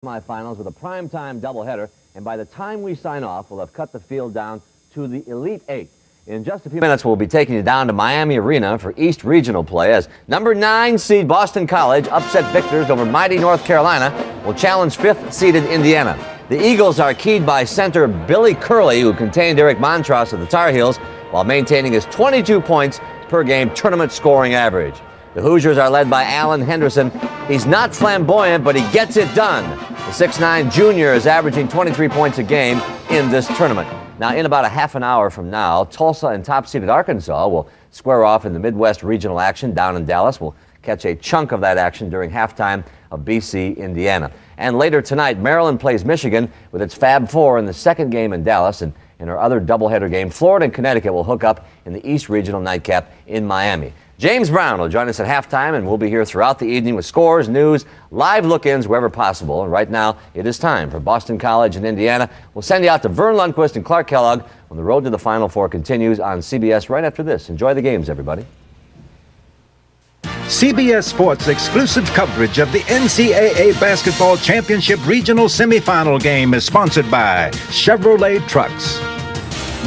semifinals with a primetime doubleheader, and by the time we sign off, we'll have cut the field down to the Elite Eight. In just a few minutes, we'll be taking you down to Miami Arena for East Regional play as number 9 seed Boston College, upset victors over mighty North Carolina, will challenge 5th seeded Indiana. The Eagles are keyed by center Billy Curley, who contained Eric Montross of the Tar Heels while maintaining his 22 points per game tournament scoring average. The Hoosiers are led by Alan Henderson. He's not flamboyant, but he gets it done. The 6'9 junior is averaging 23 points a game in this tournament. Now, in about a half an hour from now, Tulsa and top-seeded Arkansas will square off in the Midwest Regional action down in Dallas. We'll catch a chunk of that action during halftime of BC, Indiana. And later tonight, Maryland plays Michigan with its Fab Four in the second game in Dallas. And in our other doubleheader game, Florida and Connecticut will hook up in the East Regional nightcap in Miami. James Brown will join us at halftime, and we'll be here throughout the evening with scores, news, live look-ins wherever possible. And right now, it is time for Boston College and Indiana. We'll send you out to Vern Lundquist and Clark Kellogg when the road to the Final Four continues on CBS right after this. Enjoy the games, everybody. CBS Sports exclusive coverage of the NCAA Basketball Championship Regional Semifinal game is sponsored by Chevrolet Trucks,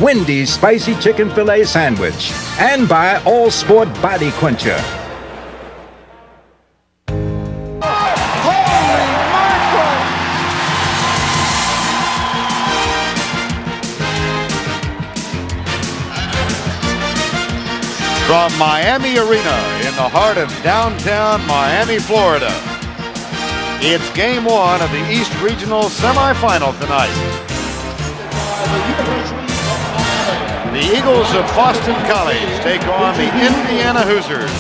Wendy's Spicy Chicken Filet Sandwich, and by All Sport Body Quencher. From Miami Arena in the heart of downtown Miami, Florida, it's Game 1 of the East Regional semifinal tonight. The Eagles of Boston College take on the Indiana Hoosiers.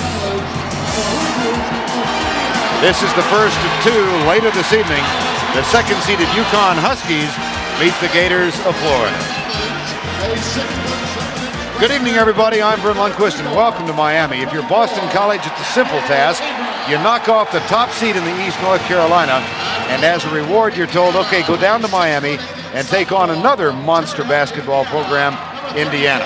This is the first of two. Later this evening, the second-seeded UConn Huskies meet the Gators of Florida. Good evening, everybody. I'm Vern Lundquist, and welcome to Miami. If you're Boston College, it's a simple task. You knock off the top seed in the East, North Carolina, and as a reward, you're told, okay, go down to Miami and take on another monster basketball program, Indiana.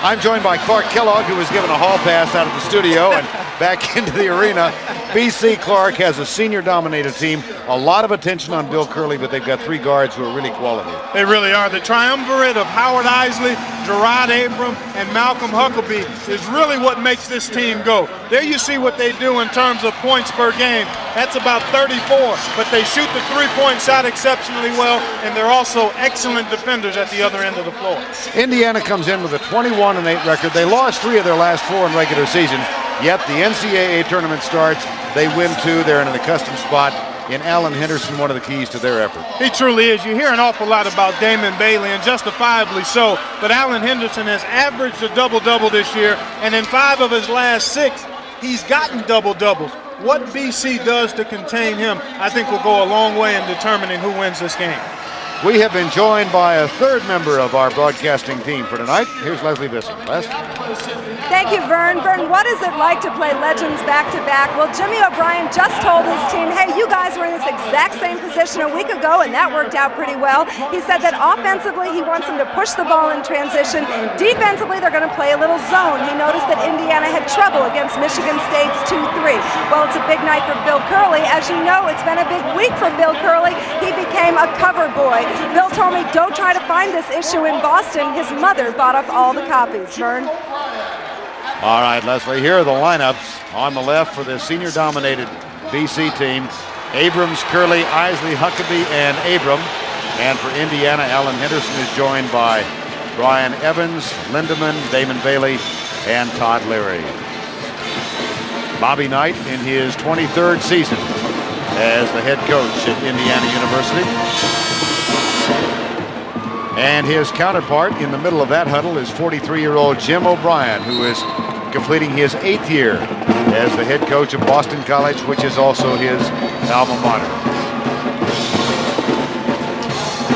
I'm joined by Clark Kellogg, who was given a hall pass out of the studio and back into the arena. BC Clark has a senior-dominated team. A lot of attention on Bill Curley, but they've got 3 guards who are really quality. They really are. The triumvirate of Howard Isley, Gerard Abram, and Malcolm Huckabee is really what makes this team go. There you see what they do in terms of points per game. That's about 34, but they shoot the 3-point shot exceptionally well, and they're also excellent defenders at the other end of the floor. Indiana comes in with a 21-8 record. They lost 3 of their last 4 in regular season, yet the NCAA tournament starts. They win 2. They're in an accustomed spot. In Alan Henderson, one of the keys to their effort. He truly is. You hear an awful lot about Damon Bailey, and justifiably so, but Alan Henderson has averaged a double-double this year, and in 5 of his last 6, he's gotten double-doubles. What BC does to contain him, I think, will go a long way in determining who wins this game. We have been joined by a third member of our broadcasting team for tonight. Here's Leslie Bissell. Les? Thank you, Vern. Vern, what is it like to play legends back-to-back? Well, Jimmy O'Brien just told his team, hey, you guys were in this exact same position a week ago, and that worked out pretty well. He said that offensively, he wants them to push the ball in transition. Defensively, they're going to play a little zone. He noticed that Indiana had trouble against Michigan State's 2-3. Well, it's a big night for Bill Curley. As you know, it's been a big week for Bill Curley. He became a cover boy. Bill told me, don't try to find this issue in Boston. His mother bought up all the copies. Vern? All right, Leslie, here are the lineups on the left for the senior-dominated BC team. Abrams, Curley, Isley, Huckabee, and Abram. And for Indiana, Alan Henderson is joined by Brian Evans, Lindemann, Damon Bailey, and Todd Leary. Bobby Knight in his 23rd season as the head coach at Indiana University. And his counterpart in the middle of that huddle is 43-year-old Jim O'Brien, who is completing his 8th year as the head coach of Boston College, which is also his alma mater.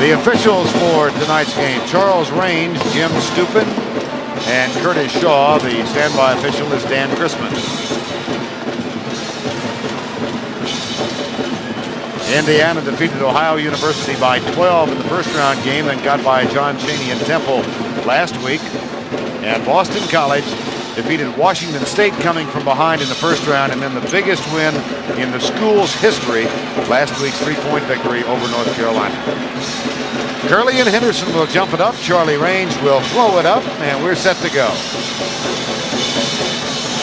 The officials for tonight's game: Charles Range, Jim Stupin, and Curtis Shaw. The standby official is Dan Chrisman. Indiana defeated Ohio University by 12 in the first-round game and got by John Chaney and Temple last week. And Boston College defeated Washington State coming from behind in the first round, and then the biggest win in the school's history, last week's 3-point victory over North Carolina. Curley and Henderson will jump it up. Charlie Range will flow it up, and we're set to go.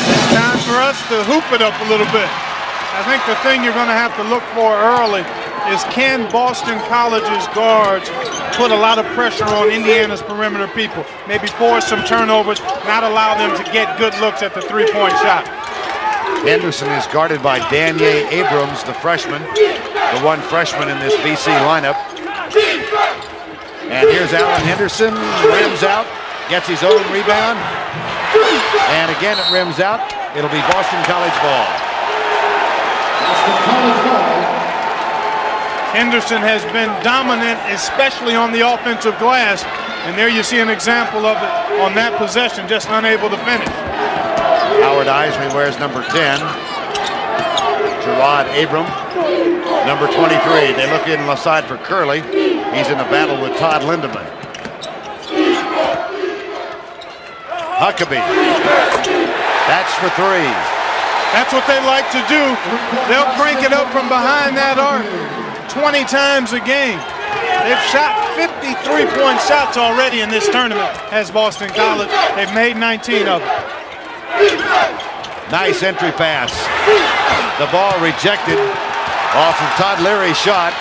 It's time for us to hoop it up a little bit. I think the thing you're going to have to look for early is, can Boston College's guards put a lot of pressure on Indiana's perimeter people? Maybe force some turnovers, not allow them to get good looks at the three-point shot. Henderson is guarded by Danier Abrams, the freshman, the one freshman in this BC lineup. And here's Alan Henderson, rims out, gets his own rebound. And again it rims out. It'll be Boston College ball. Henderson has been dominant, especially on the offensive glass. And there you see an example of it on that possession, just unable to finish. Howard Isley wears number 10. Gerard Abram, number 23. They look in the side for Curley. He's in a battle with Todd Lindemann. Huckabee. That's for 3. That's what they like to do. They'll crank it up from behind that arc 20 times a game. They've shot 50 three-point shots already in this tournament, has Boston College. They've made 19 of them. Nice entry pass. The ball rejected off of Todd Leary's shot.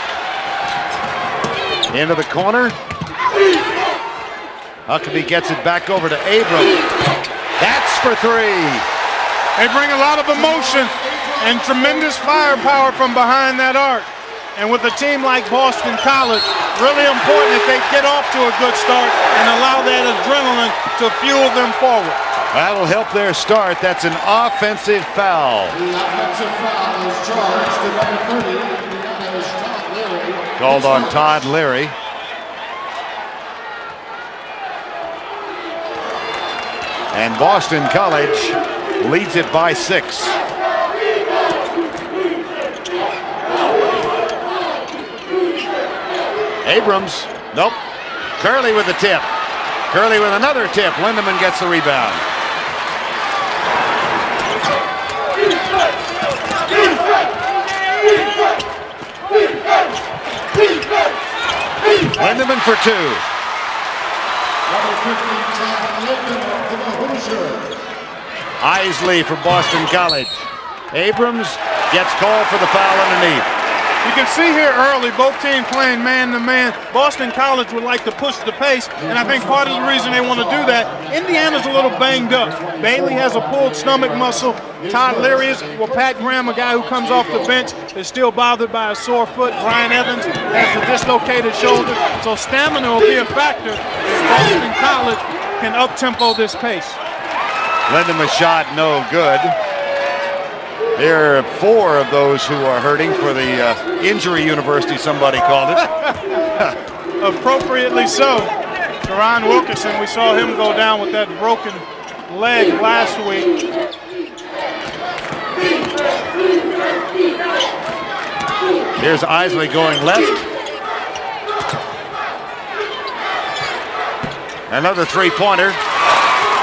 Into the corner. Huckabee gets it back over to Abram. That's for 3. They bring a lot of emotion and tremendous firepower from behind that arc. And with a team like Boston College, really important that they get off to a good start and allow that adrenaline to fuel them forward. That'll help their start. That's an offensive foul. The offensive foul is charged to number 30. That is Todd Leary. Called on Todd Leary. And Boston College leads it by 6. Abrams, nope. Curley with the tip. Curley with another tip. Lindemann gets the rebound. Lindemann for 2. Number 15, Todd Lindemann for the Hoosiers. Isley for Boston College. Abrams gets called for the foul underneath. You can see here early, both teams playing man-to-man. Boston College would like to push the pace, and I think part of the reason they want to do that, Indiana's a little banged up. Bailey has a pulled stomach muscle. Todd Leary is, well, Pat Graham, a guy who comes off the bench, is still bothered by a sore foot. Brian Evans has a dislocated shoulder. So stamina will be a factor if Boston College can up-tempo this pace. Lindemann shot no good. There are 4 of those who are hurting for the injury university, somebody called it. Appropriately so. Teron Wilkerson, we saw him go down with that broken leg last week. Here's Isley going left. Another 3-pointer.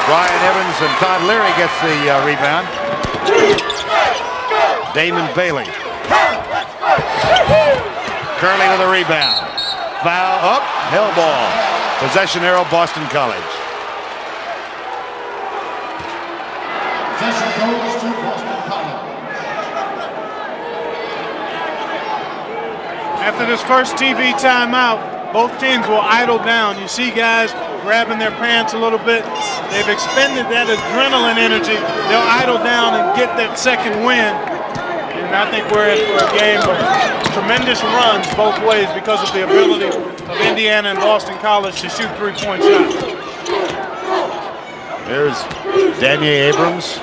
Brian Evans and Todd Leary gets the rebound. Damon Bailey. Curley with a rebound. Foul up, hell ball. Possession arrow, Boston College. Possession goes to Boston College. After this first TV timeout, both teams will idle down. You see guys grabbing their pants a little bit. They've expended that adrenaline energy. They'll idle down and get that second win. And I think we're in for a game of tremendous runs both ways because of the ability of Indiana and Boston College to shoot three-point shots. There's Danier Abrams.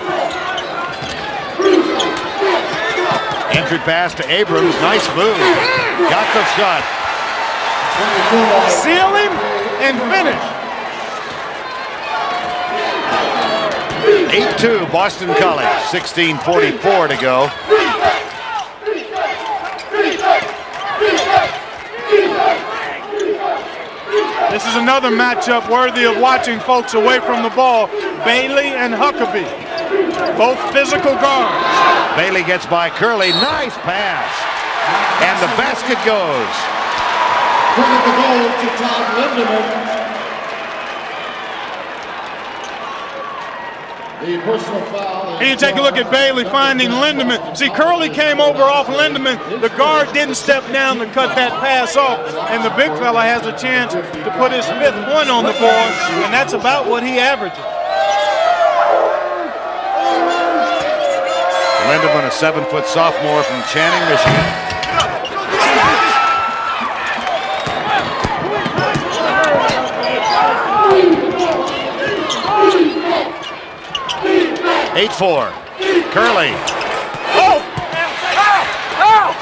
Entry pass to Abrams. Nice move. Got the shot. Seal him and finish. 8-2 Boston College. 16:44 to go. This is another matchup worthy of watching, folks, away from the ball. Bailey and Huckabee, both physical guards. Bailey gets by Curley. Nice pass. And the basket goes. Credit the goal to Todd Lindemann. The personal foul. Here you take a look at Bailey finding Lindemann. See, Curley came over off Lindemann. The guard didn't step down to cut that pass off, and the big fella has a chance to put his 5th point on the board, and that's about what he averages. Lindemann, a 7-foot sophomore from Channing, Michigan. (8-4). Curley.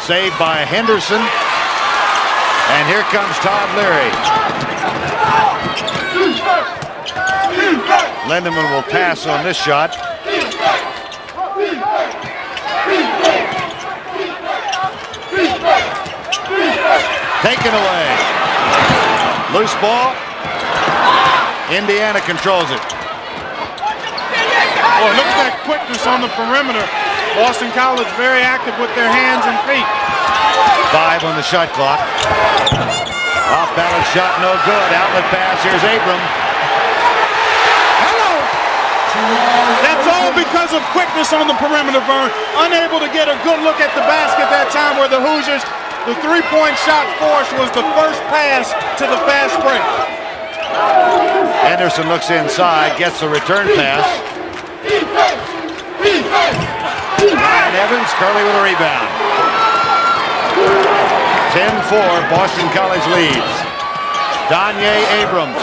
Saved by Henderson. And here comes Todd Leary. Lindemann will pass on this shot. Taken away. Loose ball. Indiana controls it. Boy, look at that quickness on the perimeter. Boston College very active with their hands and feet. 5 on the shot clock. Off balance shot, no good. Outlet pass. Here's Abram. That's all because of quickness on the perimeter, Vern. Unable to get a good look at the basket that time where the Hoosiers, the 3-point shot force was the first pass to the fast break. Henderson looks inside, gets the return pass. Ryan Evans, Curley with a rebound. 10-4, Boston College leads. Danye Abrams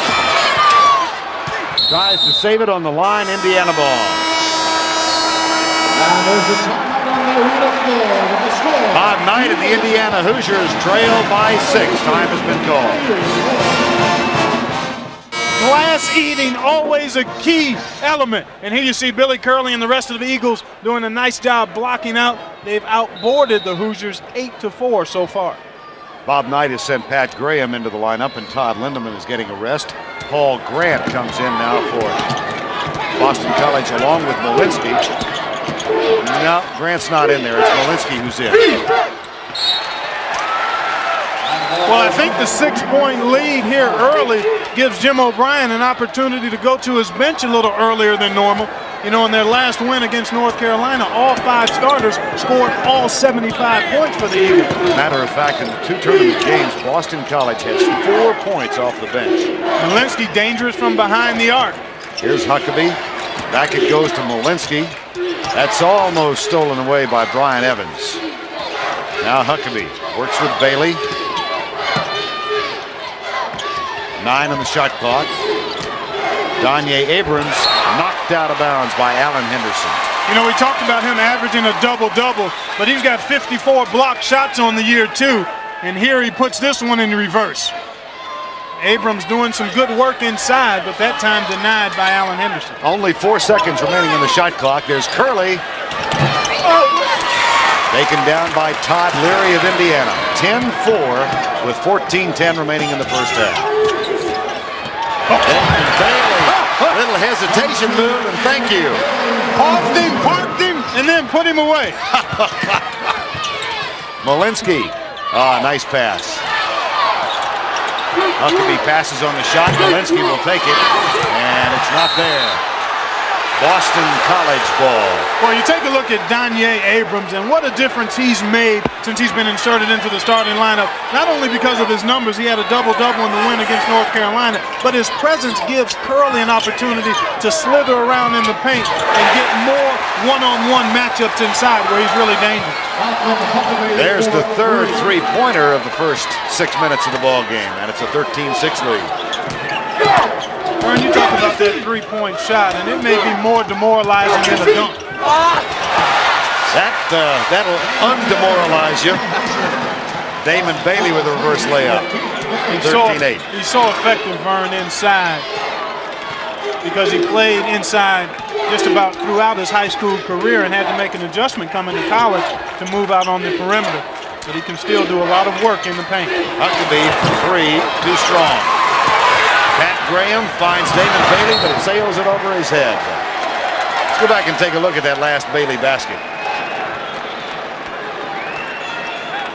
tries to save it on the line, Indiana ball. And there's a timeout on the arena floor with the score. Bob Knight and the Indiana Hoosiers trail by 6. Time has been called. Glass eating, always a key element. And here you see Billy Curley and the rest of the Eagles doing a nice job blocking out. They've outboarded the Hoosiers 8-4 so far. Bob Knight has sent Pat Graham into the lineup, and Todd Lindemann is getting a rest. Paul Grant comes in now for Boston College along with Molinsky. No, Grant's not in there. It's Molinsky who's in. Well, I think the 6-point lead here early gives Jim O'Brien an opportunity to go to his bench a little earlier than normal. You know, in their last win against North Carolina, all 5 starters scored all 75 points for the Eagles. Matter of fact, in the 2 tournament games, Boston College has 4 points off the bench. Molinsky dangerous from behind the arc. Here's Huckabee. Back it goes to Molinsky. That's almost stolen away by Brian Evans. Now Huckabee works with Bailey. 9 on the shot clock. Danye Abrams knocked out of bounds by Alan Henderson. You know, we talked about him averaging a double-double, but he's got 54 blocked shots on the year, too. And here he puts this one in reverse. Abrams doing some good work inside, but that time denied by Alan Henderson. Only 4 seconds remaining on the shot clock. There's Curley. Taken down by Todd Leary of Indiana. 10-4 with 14:10 remaining in the first half. Bailey, little hesitation move, and thank you. Parked him, and then put him away. Molinsky, nice pass. Huckabee passes on the shot. Molinsky will take it, and it's not there. Boston College ball. Well, you take a look at Danye Abrams, and what a difference he's made since he's been inserted into the starting lineup. Not only because of his numbers, he had a double-double in the win against North Carolina, but his presence gives Curley an opportunity to slither around in the paint and get more one-on-one matchups inside where he's really dangerous. There's the third three-pointer of the first 6 minutes of the ball game, and it's a 13-6 lead. Vern, you talk about that three-point shot, and it may be more demoralizing than a dunk. That'll undemoralize you. Damon Bailey with a reverse layup. 13-8. He's so effective, Vern, inside, because he played inside just about throughout his high school career and had to make an adjustment coming to college to move out on the perimeter. But he can still do a lot of work in the paint. Huckabee for 3, too strong. Pat Graham finds Damon Bailey, but it sails it over his head. Let's go back and take a look at that last Bailey basket.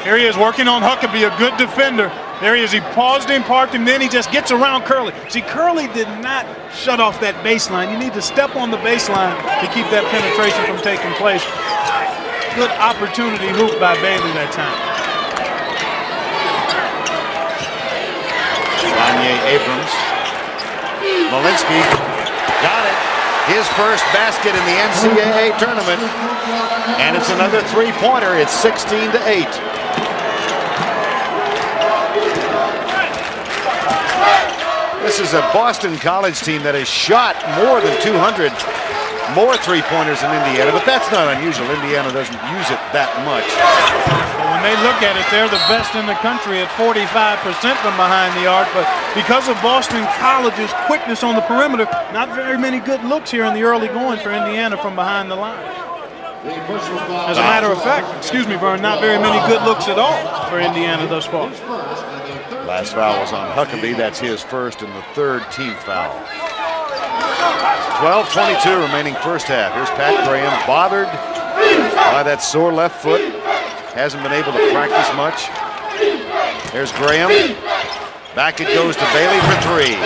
Here he is working on Huckabee, a good defender. There he is. He paused him, parked him, then he just gets around Curley. See, Curley did not shut off that baseline. You need to step on the baseline to keep that penetration from taking place. Good opportunity hoop by Bailey that time. Kanye Abrams. Malinsky got it. His first basket in the NCAA tournament. And it's another three-pointer. It's 16-8. This is a Boston College team that has shot more than 200 more three-pointers than Indiana, but that's not unusual. Indiana doesn't use it that much. But when they look at it, they're the best in the country at 45% from behind the arc, but because of Boston College's quickness on the perimeter, not very many good looks here in the early going for Indiana from behind the line. As a matter of fact, excuse me, Vern, not very many good looks at all for Indiana thus far. Last foul was on Huckabee. That's his first and the third team foul. 12:22 remaining first half. Here's Pat Graham, bothered by that sore left foot. Hasn't been able to practice much. There's Graham. Back it goes to Bailey for three.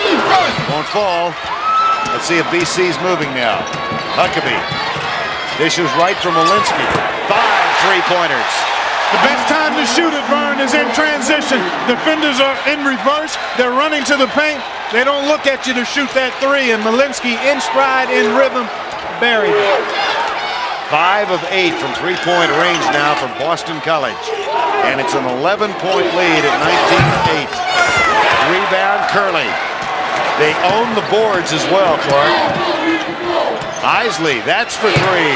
Won't fall. Let's see if BC's moving now. Huckabee. Dishes right from Malinsky. 5 three-pointers. The best time to shoot it, Vern, is in transition. Defenders are in reverse. They're running to the paint. They don't look at you to shoot that three, and Malinsky in stride, in rhythm, buried it. 5 of 8 from three-point range now for Boston College. And it's an 11-point lead at 19-8. Rebound, Curley. They own the boards as well, Clark. Isley, that's for three.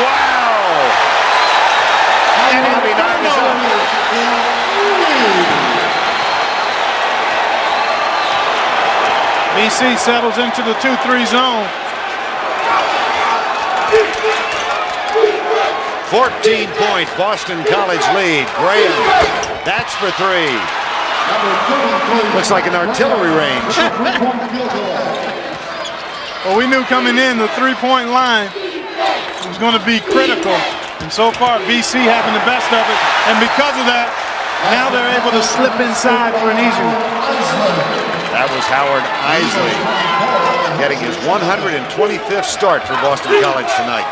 Wow! And Bobby Knight is up. BC settles into the 2-3 zone. 14-point Boston College lead. Graham, that's for three. Looks like an artillery range. Well, we knew coming in the three-point line was going to be critical. And so far, BC having the best of it. And because of that, now they're able to slip inside for an easy one. That was Howard Isley getting his 125th start for Boston College tonight.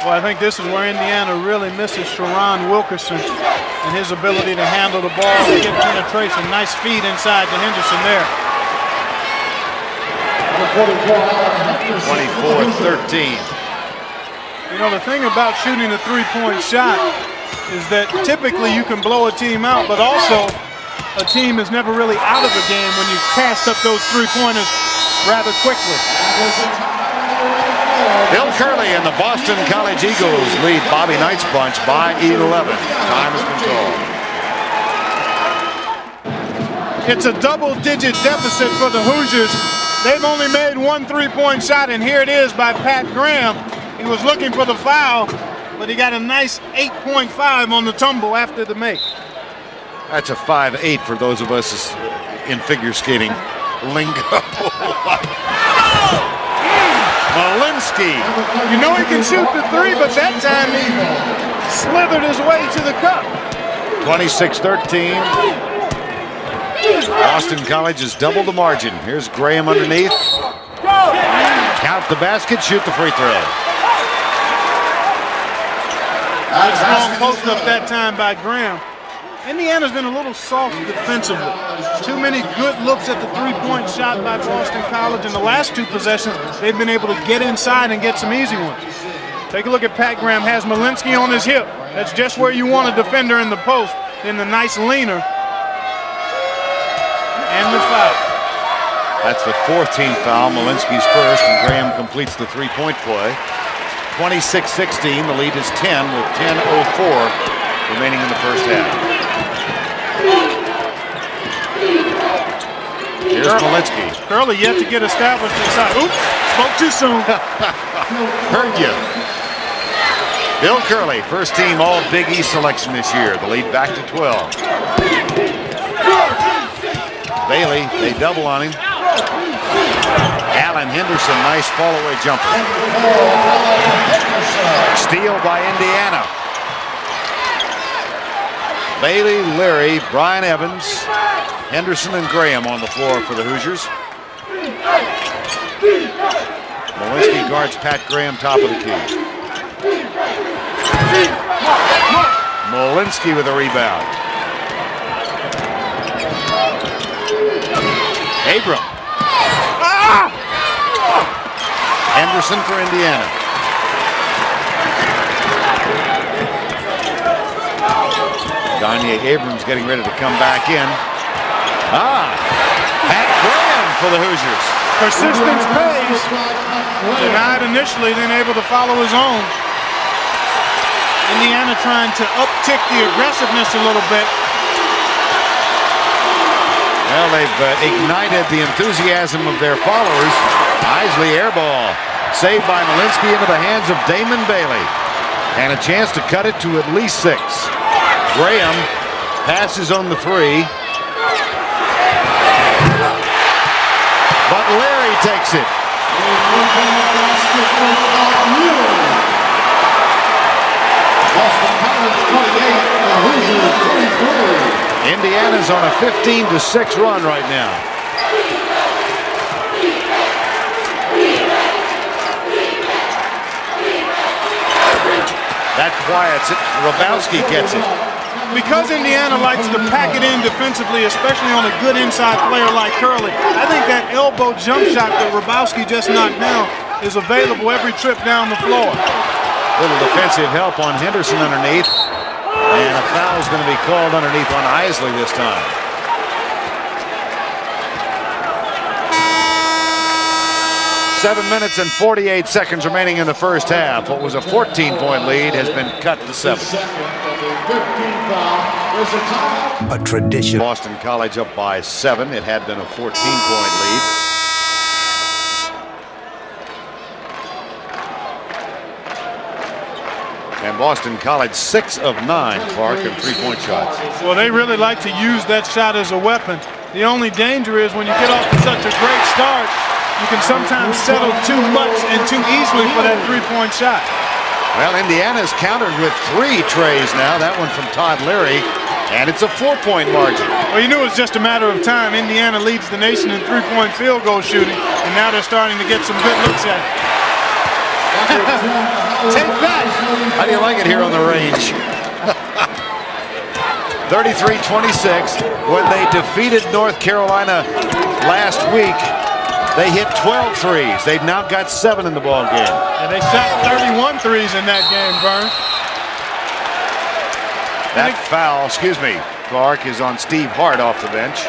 Well, I think this is where Indiana really misses Sharon Wilkerson and his ability to handle the ball and get penetration. Nice feed inside to Henderson there. 24-13. You know, the thing about shooting a three-point shot is that typically you can blow a team out, but also a team is never really out of the game when you cast up those three-pointers rather quickly. Bill Curley and the Boston College Eagles lead Bobby Knight's bunch by 11. Time is controlled. It's a double-digit deficit for the Hoosiers. They've only made one three-point shot, and here it is by Pat Graham. He was looking for the foul, but he got a nice 8.5 on the tumble after the make. That's a 5-8 for those of us in figure skating lingo. Malinsky. You know he can shoot the three, but that time he slithered his way to the cup. 26-13. Boston College has doubled the margin. Here's Graham underneath. Count the basket, shoot the free throw. Strong post up that time by Graham. Indiana's been a little soft defensively. Too many good looks at the three-point shot by Boston College. In the last two possessions, they've been able to get inside and get some easy ones. Take a look at Pat Graham. Has Malinsky on his hip. That's just where you want a defender in the post. Then the nice leaner. And the foul. That's the fourth team foul. Malinsky's first, and Graham completes the three-point play. 26-16. The lead is 10 with 10:04 remaining in the first half. Here's Malinsky. Curley yet to get established inside. Oops, spoke too soon. Heard you. Bill Curley, first team all Big East selection this year. The lead back to 12. Bailey, they double on him. Allen Henderson, nice fall-away jumper. Steal by Indiana. Bailey, Leary, Brian Evans, Henderson, and Graham on the floor for the Hoosiers. Malinsky guards Pat Graham, top of the key. Malinsky with a rebound. Abram. Henderson for Indiana. Danye Abrams getting ready to come back in. Pat Graham for the Hoosiers. Persistence pays. Denied initially, then able to follow his own. Indiana trying to uptick the aggressiveness a little bit. Well, they've ignited the enthusiasm of their followers. Isley air ball. Saved by Malinsky into the hands of Damon Bailey. And a chance to cut it to at least 6. Graham passes on the 3. But Larry takes it. Indiana's on a 15-6 run right now. That quiets it. Rabowski gets it. Because Indiana likes to pack it in defensively, especially on a good inside player like Curley, I think that elbow jump shot that Rabowski just knocked down is available every trip down the floor. Little defensive help on Henderson underneath. And a foul's going to be called underneath on Isley this time. Seven minutes and 48 seconds remaining in the first half. What was a 14-point lead has been cut to 7. A tradition. Boston College up by 7. It had been a 14-point lead. And Boston College 6 of 9, Clark, in 3-point shots. Well, they really like to use that shot as a weapon. The only danger is when you get off to such a great start, you can sometimes settle too much and too easily for that 3-point shot. Well, Indiana's countered with 3 trays now. That one from Todd Leary, and it's a 4-point margin. Well, you knew it was just a matter of time. Indiana leads the nation in 3-point field goal shooting, and now they're starting to get some good looks at it. Take that! How do you like it here on the range? 33-26. When they defeated North Carolina last week, they hit 12 threes. They've now got 7 in the ball game. And they shot 31 threes in that game, Vern. That foul, Clark, is on Steve Hart off the bench.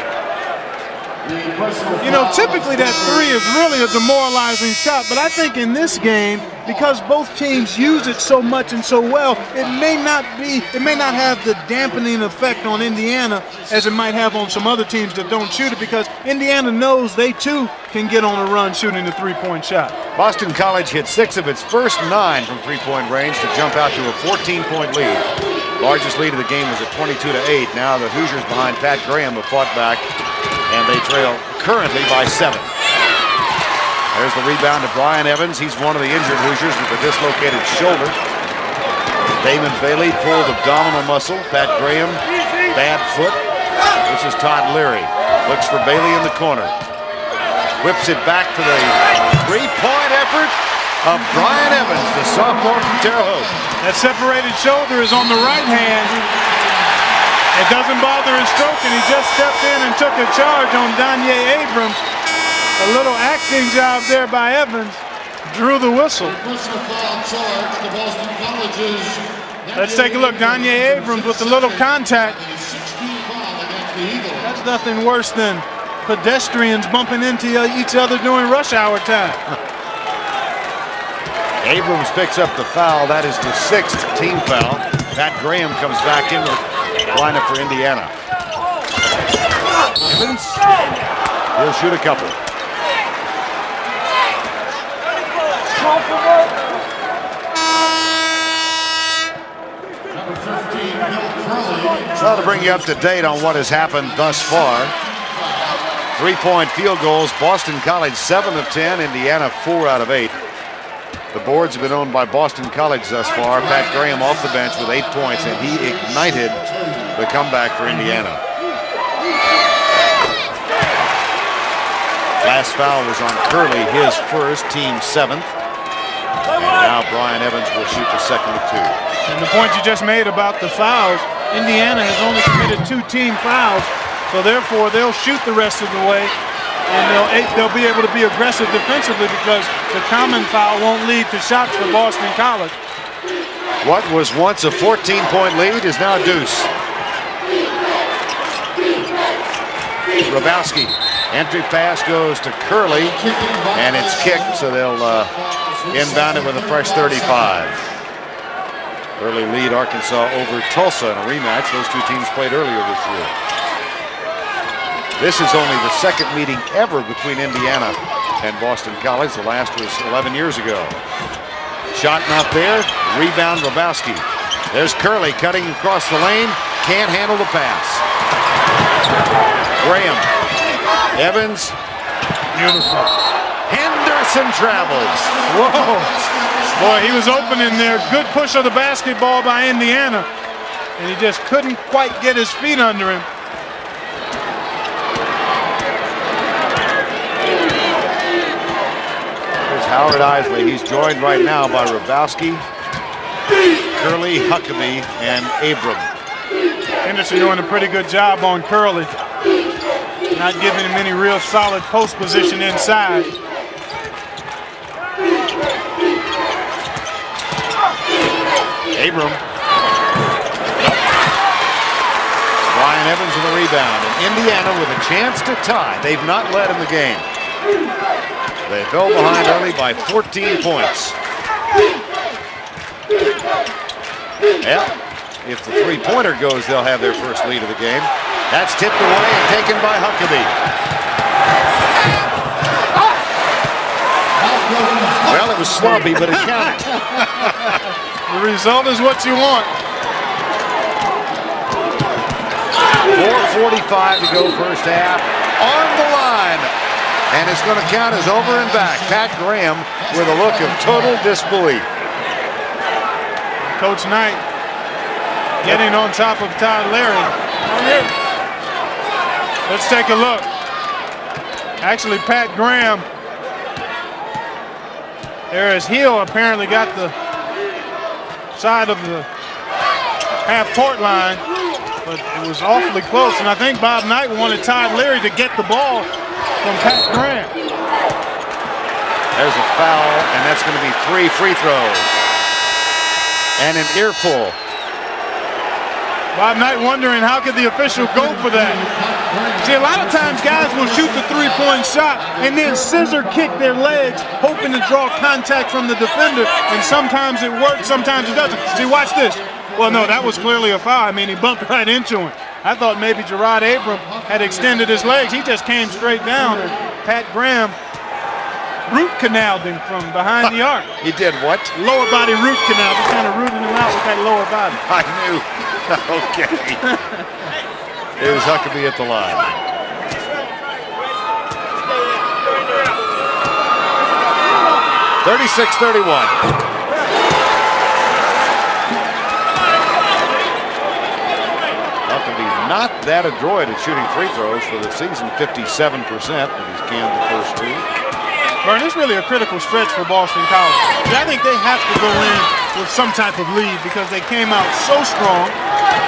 You know, typically that 3 is really a demoralizing shot, but I think in this game, because both teams use it so much and so well, it may not have the dampening effect on Indiana as it might have on some other teams that don't shoot it, because Indiana knows they too can get on a run shooting the 3-point shot. Boston College hit 6 of its first 9 from 3-point range to jump out to a 14-point lead. Largest lead of the game was at 22-8. Now the Hoosiers behind Pat Graham have fought back, and they trail currently by 7. There's the rebound to Brian Evans. He's one of the injured Hoosiers with a dislocated shoulder. Damon Bailey pulled abdominal muscle. Pat Graham, bad foot. This is Todd Leary. Looks for Bailey in the corner. Whips it back to the 3-point effort of Brian Evans, the sophomore from Terre Haute. That separated shoulder is on the right hand. It doesn't bother his stroke, and he just stepped in and took a charge on Danye Abrams. A little acting job there by Evans. Drew the whistle. Let's take a look. Danye Abrams with a little contact. That's nothing worse than pedestrians bumping into each other during rush hour time. Abrams picks up the foul. That is the 6th team foul. Pat Graham comes back in the lineup for Indiana. Evans, he'll shoot a couple. So to bring you up to date on what has happened thus far, 3-point field goals. Boston College 7 of 10. Indiana 4 out of 8. The boards have been owned by Boston College thus far. Pat Graham off the bench with 8 points, and he ignited the comeback for Indiana. Last foul was on Curley, his first, team 7th. And now Brian Evans will shoot the second of 2. And the point you just made about the fouls, Indiana has only committed 2 team fouls, so therefore they'll shoot the rest of the way, and they'll be able to be aggressive defensively because the common foul won't lead to shots for Boston College. What was once a 14-point lead is now a deuce. Hrabowski, entry pass goes to Curley, and it's kicked, so they'll inbound it with a fresh 35. Early lead Arkansas over Tulsa in a rematch. Those two teams played earlier this year. This is only the second meeting ever between Indiana and Boston College. The last was 11 years ago. Shot not there. Rebound Hrabowski. There's Curley cutting across the lane. Can't handle the pass. Graham. Evans. Beautiful. Henderson travels. Whoa. Boy, he was open in there. Good push of the basketball by Indiana. And he just couldn't quite get his feet under him. There's Howard Isley. He's joined right now by Hrabowski, Curley, Huckabee, and Abram. Henderson doing a pretty good job on Curley. Not giving him any real solid post position inside. Abram. Brian Evans in the rebound. And Indiana with a chance to tie. They've not led in the game. They fell behind early by 14 points. Yeah, if the three-pointer goes, they'll have their first lead of the game. That's tipped away and taken by Huckabee. Well, it was sloppy, but it counted. The result is what you want. 4:45 to go first half. On the line. And it's going to count as over and back. Pat Graham with a look of total disbelief. Coach Knight getting on top of Todd Larry. Let's take a look. Actually, Pat Graham, there his heel apparently got the side of the half-court line, but it was awfully close. And I think Bob Knight wanted Todd Leary to get the ball from Pat Graham. There's a foul, and that's going to be 3 free throws. And an earful. Bob Knight wondering how could the official go for that. See, a lot of times guys will shoot the three-point shot and then scissor kick their legs, hoping to draw contact from the defender, and sometimes it works, sometimes it doesn't. See, watch this. Well, no, that was clearly a foul. I mean, he bumped right into him. I thought maybe Gerard Abram had extended his legs. He just came straight down, and Pat Graham root canaled him from behind the arc. He did what? Lower body root canal. Just kind of rooted him out with that lower body. I knew. Okay. Here's Huckabee at the line. (36-31). Not that adroit at shooting free throws for the season, 57%, but he's canned the first 2. Vern, it's really a critical stretch for Boston College. I think they have to go in with some type of lead because they came out so strong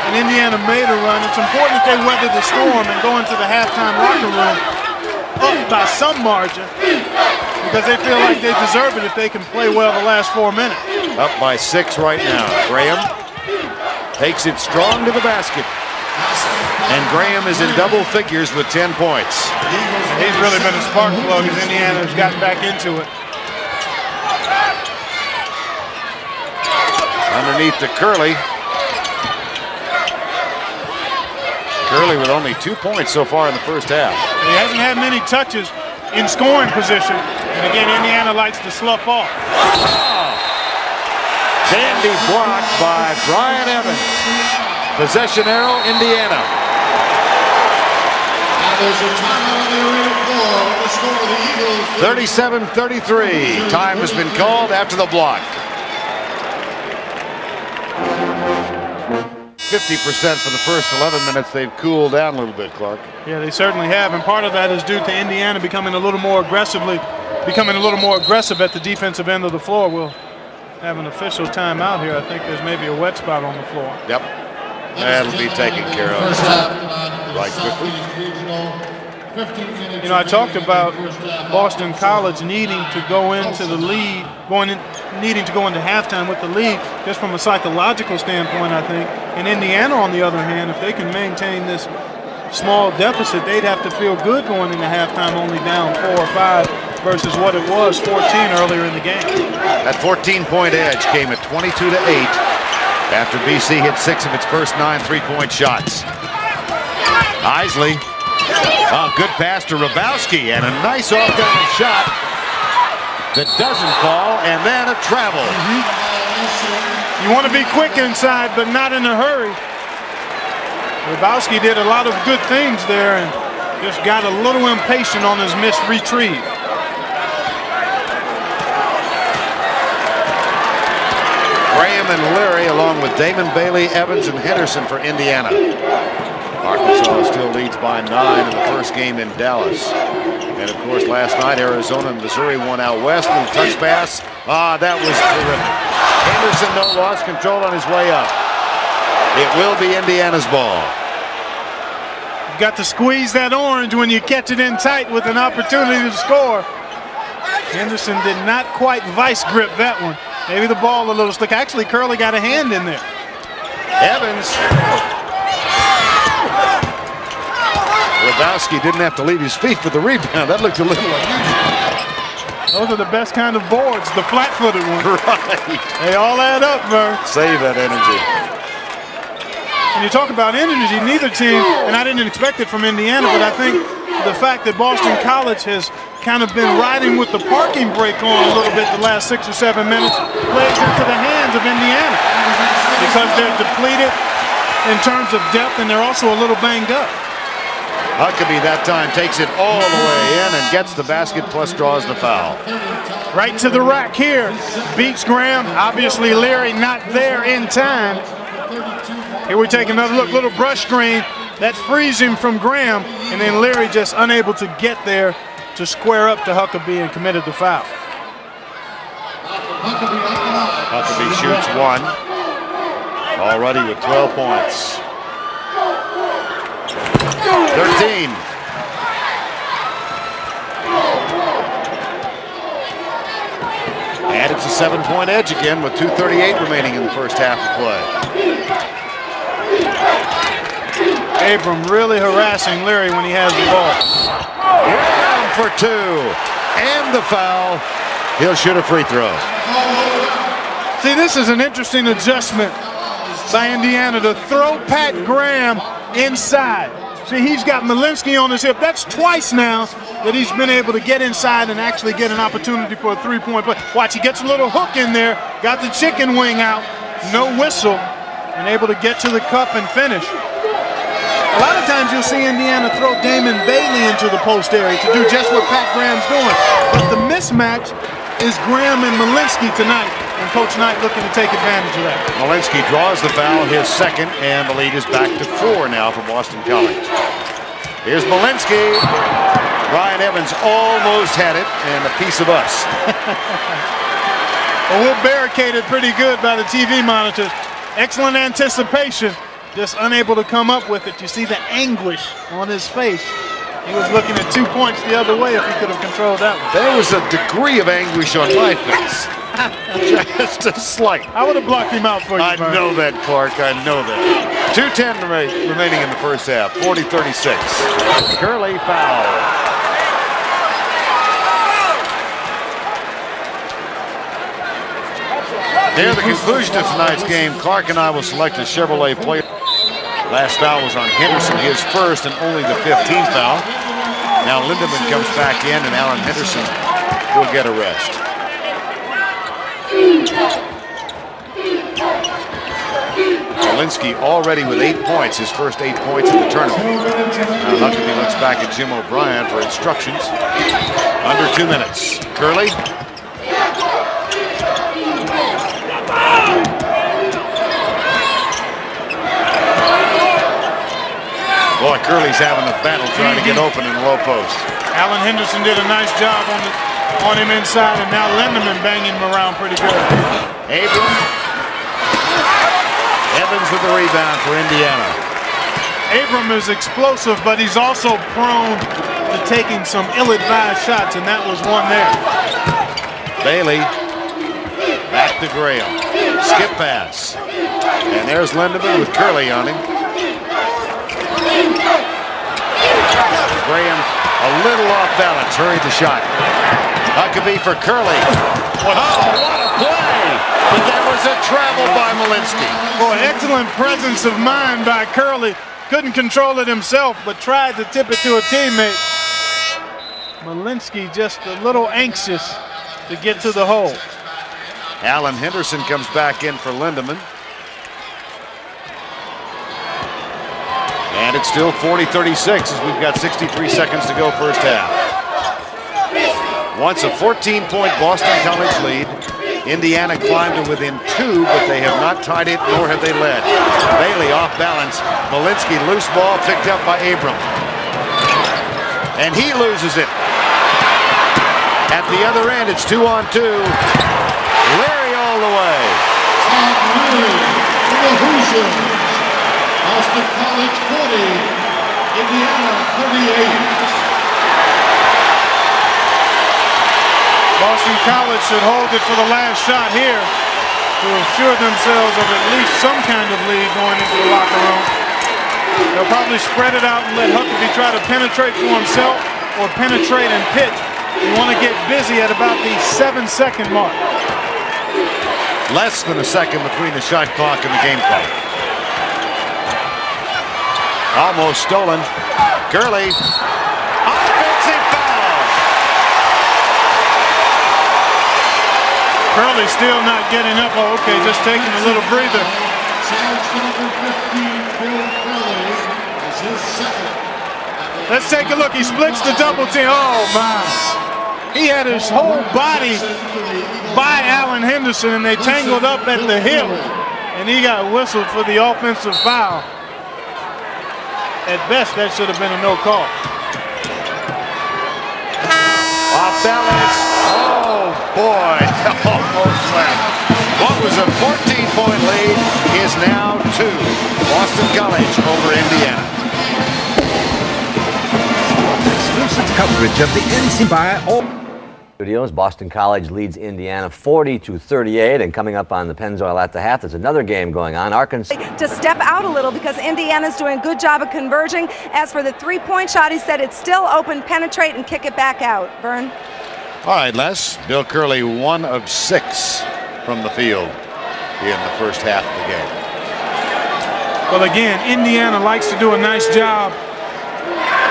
and Indiana made a run. It's important that they weather the storm and go into the halftime locker room up by some margin because they feel like they deserve it if they can play well the last 4 minutes. Up by 6 right now. Graham takes it strong to the basket. And Graham is in double figures with 10 points. He's really been a spark plug as Indiana's gotten back into it. Underneath to Curley. Curley with only 2 points so far in the first half. He hasn't had many touches in scoring position. And again, Indiana likes to slough off. Dandy block by Brian Evans. Possession arrow, Indiana. Now there's a timeout in the arena. 37-33. Time has been called after the block. 50% for the first 11 minutes. They've cooled down a little bit, Clark. Yeah, they certainly have, and part of that is due to Indiana becoming a little more aggressive at the defensive end of the floor. We'll have an official timeout here. I think there's maybe a wet spot on the floor. Yep. That'll be taken care of right quickly. You know, I talked about Boston College needing to go into the lead, needing to go into halftime with the lead, just from a psychological standpoint, I think. And Indiana, on the other hand, if they can maintain this small deficit, they'd have to feel good going into halftime only down 4 or 5 versus what it was 14 earlier in the game. That 14-point edge came at 22-8 after BC hit 6 of its first 9 3-point shots. Isley. Oh, good pass to Rabowski, and a nice off-balance shot that doesn't fall, and then a travel. You want to be quick inside, but not in a hurry. Rabowski did a lot of good things there and just got a little impatient on his missed retrieve. Graham and Leary, along with Damon Bailey, Evans, and Henderson for Indiana. Arkansas still leads by 9 in the first game in Dallas. And of course, last night, Arizona and Missouri won out west. And touch pass. Ah, that was terrific. Henderson, though, lost control on his way up. It will be Indiana's ball. You got to squeeze that orange when you catch it in tight with an opportunity to score. Henderson did not quite vice grip that one. Maybe the ball a little slick. Actually, Curley got a hand in there. Evans. Rabowski didn't have to leave his feet for the rebound. That looked a little unusual. Those are the best kind of boards, the flat-footed ones. Right. They all add up, Vern. Save that energy. When you talk about energy, neither team, and I didn't expect it from Indiana, but I think the fact that Boston College has kind of been riding with the parking brake on a little bit the last 6 or 7 minutes plays into the hands of Indiana because they're depleted in terms of depth and they're also a little banged up. Huckabee that time takes it all the way in and gets the basket plus draws the foul. Right to the rack here. Beats Graham. Obviously Leary not there in time. Here we take another look. Little brush screen. That frees him from Graham. And then Leary just unable to get there to square up to Huckabee and committed the foul. Huckabee shoots 1. Already with 12 points. 13. And it's a 7-point edge again with 2:38 remaining in the first half of play. Abram really harassing Leary when he has the ball. Down for 2. And the foul. He'll shoot a free throw. See, this is an interesting adjustment by Indiana to throw Pat Graham inside. See, he's got Malinsky on his hip. That's twice now that he's been able to get inside and actually get an opportunity for a 3-point play. Watch, he gets a little hook in there, got the chicken wing out, no whistle, and able to get to the cup and finish. A lot of times you'll see Indiana throw Damon Bailey into the post area to do just what Pat Graham's doing. But the mismatch is Graham and Malinsky tonight, and Coach Knight looking to take advantage of that. Malinsky draws the foul, his second, and the lead is back to 4 now for Boston College. Here's Malinsky. Ryan Evans almost had it, and a piece of us. Well, we're barricaded pretty good by the TV monitors. Excellent anticipation, just unable to come up with it. You see the anguish on his face. He was looking at 2 points the other way if he could have controlled that one. There was a degree of anguish on my face. Just a slight. I would have blocked him out for you, I know that, Clark. I know that. 2:10 remaining in the first half. 40-36. Curley foul. Near the conclusion of tonight's game, Clark and I will select a Chevrolet player. Last foul was on Henderson, his first and only the 15th foul. Now Lindemann comes back in and Alan Henderson will get a rest. Malinsky already with 8 points, his first 8 points in the tournament. Now Huckabee looks back at Jim O'Brien for instructions. Under 2 minutes. Curley. Boy, Curley's having a battle trying to get open in the low post. Alan Henderson did a nice job on him inside, and now Lindemann banging him around pretty good. Abram. Evans with the rebound for Indiana. Abram is explosive, but he's also prone to taking some ill-advised shots, and that was one there. Bailey. Back to Graham. Skip pass. And there's Lindemann with Curley on him. Graham a little off balance, hurried the shot. Huckabee for Curley. Oh, what a play! But there was a travel by Malinsky. Boy, excellent presence of mind by Curley. Couldn't control it himself, but tried to tip it to a teammate. Malinsky just a little anxious to get to the hole. Alan Henderson comes back in for Lindemann. And it's still 40-36 as we've got 63 seconds to go first half. Once a 14-point Boston College lead. Indiana climbed to within 2, but they have not tied it, nor have they led. Bailey off balance. Malinsky loose ball picked up by Abram. And he loses it. At the other end, it's 2-on-2. Larry all the way. Todd Larry for the Hoosiers. Boston College 40, Indiana 38. Boston College should hold it for the last shot here to assure themselves of at least some kind of lead going into the locker room. They'll probably spread it out and let Huckabee try to penetrate for himself or penetrate and pitch. You want to get busy at about the 7-second mark. Less than a second between the shot clock and the game clock. Almost stolen. Curley. Offensive foul. Curley still not getting up. Oh, okay, just taking a little breather. Charge number 15, Bill Curley, is his second. Let's take a look. He splits the double team. Oh, my. He had his whole body by Alan Henderson, and they tangled up at the hip, and he got whistled for the offensive foul. At best, that should have been a no call. Off balance. Oh, boy. Almost left. What was a 14-point lead is now 2. Boston College over Indiana. Exclusive coverage of the NCAA. Studios. Boston College leads Indiana 40-38, and coming up on the Pennzoil at the half, there's another game going on. Arkansas to step out a little because Indiana's doing a good job of converging. As for the three-point shot, he said it's still open, penetrate and kick it back out. Vern? All right, Les. Bill Curley 1 of 6 from the field in the first half of the game. Well, again, Indiana likes to do a nice job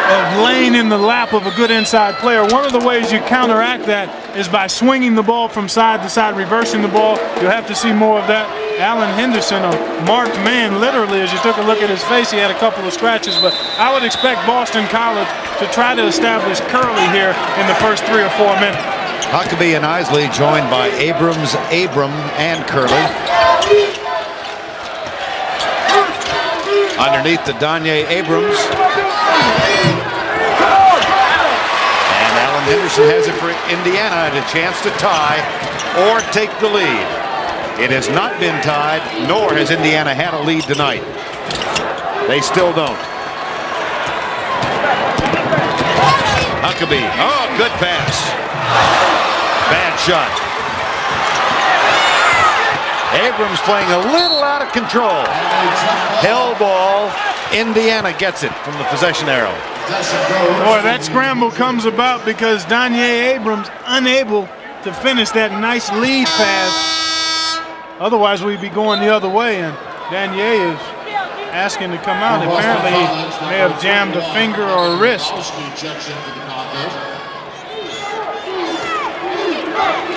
of laying in the lap of a good inside player. One of the ways you counteract that is by swinging the ball from side to side, reversing the ball. You'll have to see more of that. Alan Henderson, a marked man, literally, as you took a look at his face, he had a couple of scratches, but I would expect Boston College to try to establish Curley here in the first 3 or 4 minutes. Huckabee and Isley joined by Abrams, Abram, and Curley. Underneath the Danye Abrams. And Alan Henderson has it for Indiana, and a chance to tie or take the lead. It has not been tied, nor has Indiana had a lead tonight. They still don't. Huckabee. Oh, good pass. Bad shot. Abrams playing a little out of control. Hell ball. Indiana gets it from the possession arrow. Boy, that scramble comes about because Danye Abrams unable to finish that nice lead pass. Otherwise, we'd be going the other way, and Danye is asking to come out. Apparently, he may have jammed a finger or a wrist.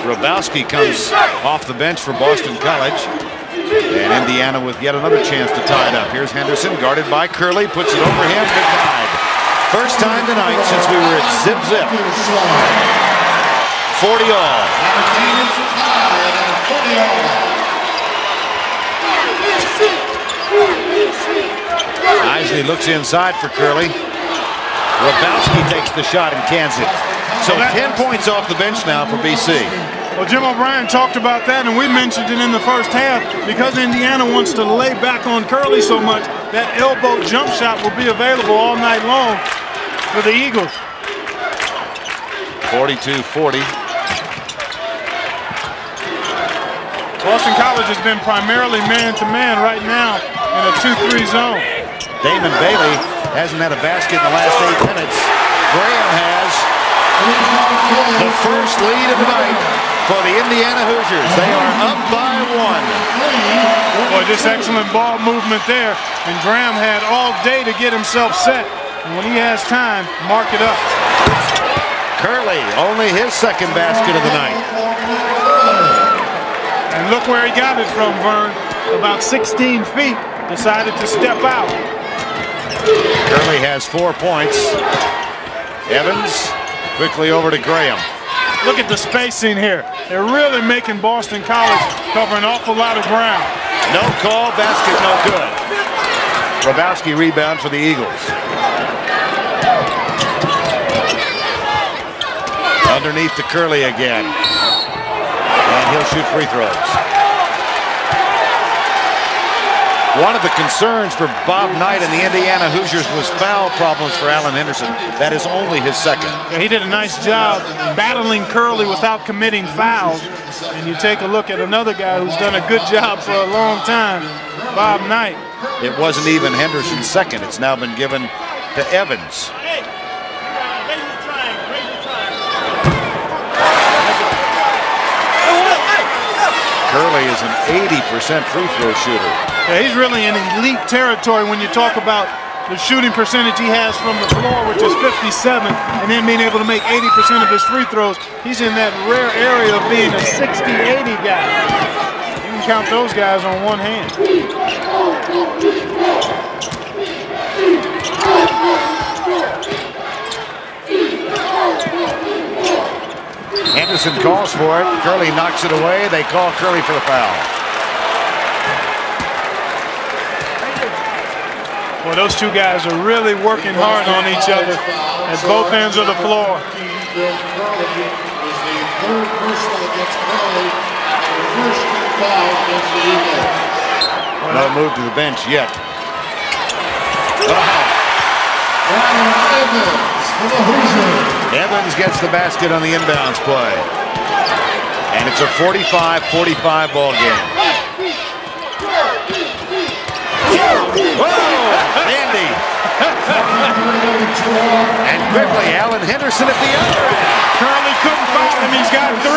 Grabowski comes off the bench for Boston College. And Indiana with yet another chance to tie it up. Here's Henderson, guarded by Curley, puts it over him, denied. First time tonight since we were at zip-zip. 40 all. Isley looks inside for Curley. Lebowski takes the shot and cans it. So 10 points off the bench now for BC. Well, Jim O'Brien talked about that, and we mentioned it in the first half. Because Indiana wants to lay back on Curley so much, that elbow jump shot will be available all night long for the Eagles. 42-40. Boston College has been primarily man-to-man right now in a 2-3 zone. Damon Bailey hasn't had a basket in the last 8 minutes. Graham has the first lead of the night for the Indiana Hoosiers. They are up by 1. Boy, just excellent ball movement there. And Graham had all day to get himself set. And when he has time, mark it up. Curley, only his second basket of the night. And look where he got it from, Vern. About 16 feet, decided to step out. Curley has 4 points. Evans quickly over to Graham. Look at the spacing here. They're really making Boston College cover an awful lot of ground. No call, basket no good. Lebowski rebound for the Eagles. Underneath to Curley again. And he'll shoot free throws. One of the concerns for Bob Knight and the Indiana Hoosiers was foul problems for Alan Henderson. That is only his second. Yeah, he did a nice job battling Curley without committing fouls. And you take a look at another guy who's done a good job for a long time, Bob Knight. It wasn't even Henderson's second. It's now been given to Evans. Curley is an 80% free throw shooter. Yeah, he's really in elite territory when you talk about the shooting percentage he has from the floor, which is 57, and then being able to make 80% of his free throws. He's in that rare area of being a 60-80 guy. You can count those guys on one hand. Henderson calls for it. Curley knocks it away. They call Curley for the foul. Well, those two guys are really working hard on each other at both ends of the floor. No move to the bench yet. Evans gets the basket on the inbounds play. And it's a 45-45 ball game. Whoa! Andy. And quickly, Alan Henderson at the other end. Curley couldn't foul him. He's got 3.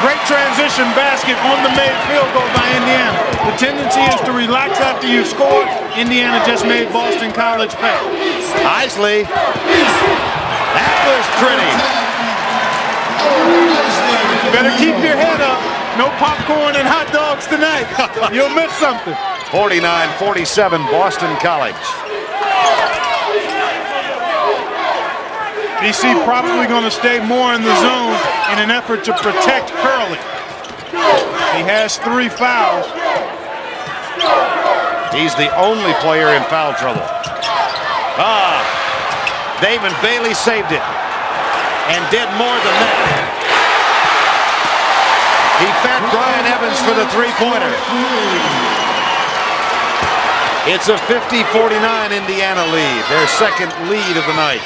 Great transition basket on the made field goal by Indiana. The tendency is to relax after you score. Indiana just made Boston College pay. Isley. That was pretty. You better keep your head up. No popcorn and hot dogs tonight. You'll miss something. 49-47 Boston College. BC probably going to stay more in the zone in an effort to protect Curley. He has 3 fouls. He's the only player in foul trouble. Damon Bailey saved it and did more than that. He fed Brian Evans for the 3-pointer. It's a 50-49 Indiana lead, their second lead of the night.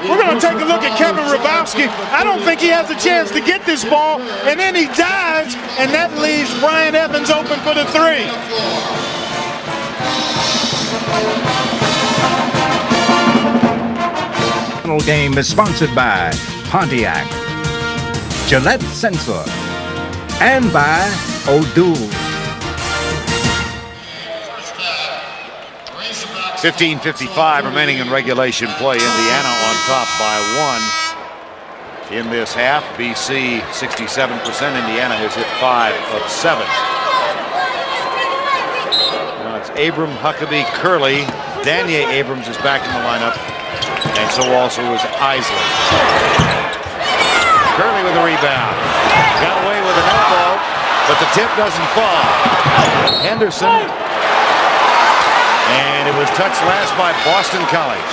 We're going to take a look at Kevin Rabowski. I don't think he has a chance to get this ball, and then he dives, and that leaves Brian Evans open for the 3. The game is sponsored by Pontiac, Gillette Sensor, and by O'Doul. First half, Razorbacks 15:55 remaining in regulation play. Indiana on top by 1 in this half. BC 67%. Indiana has hit 5 of 7. Now it's Abram, Huckabee, Curley. Danier Abrams is back in the lineup, and so also is Isley. Curley with a rebound. Got away with an elbow, but the tip doesn't fall. Henderson. And it was touched last by Boston College.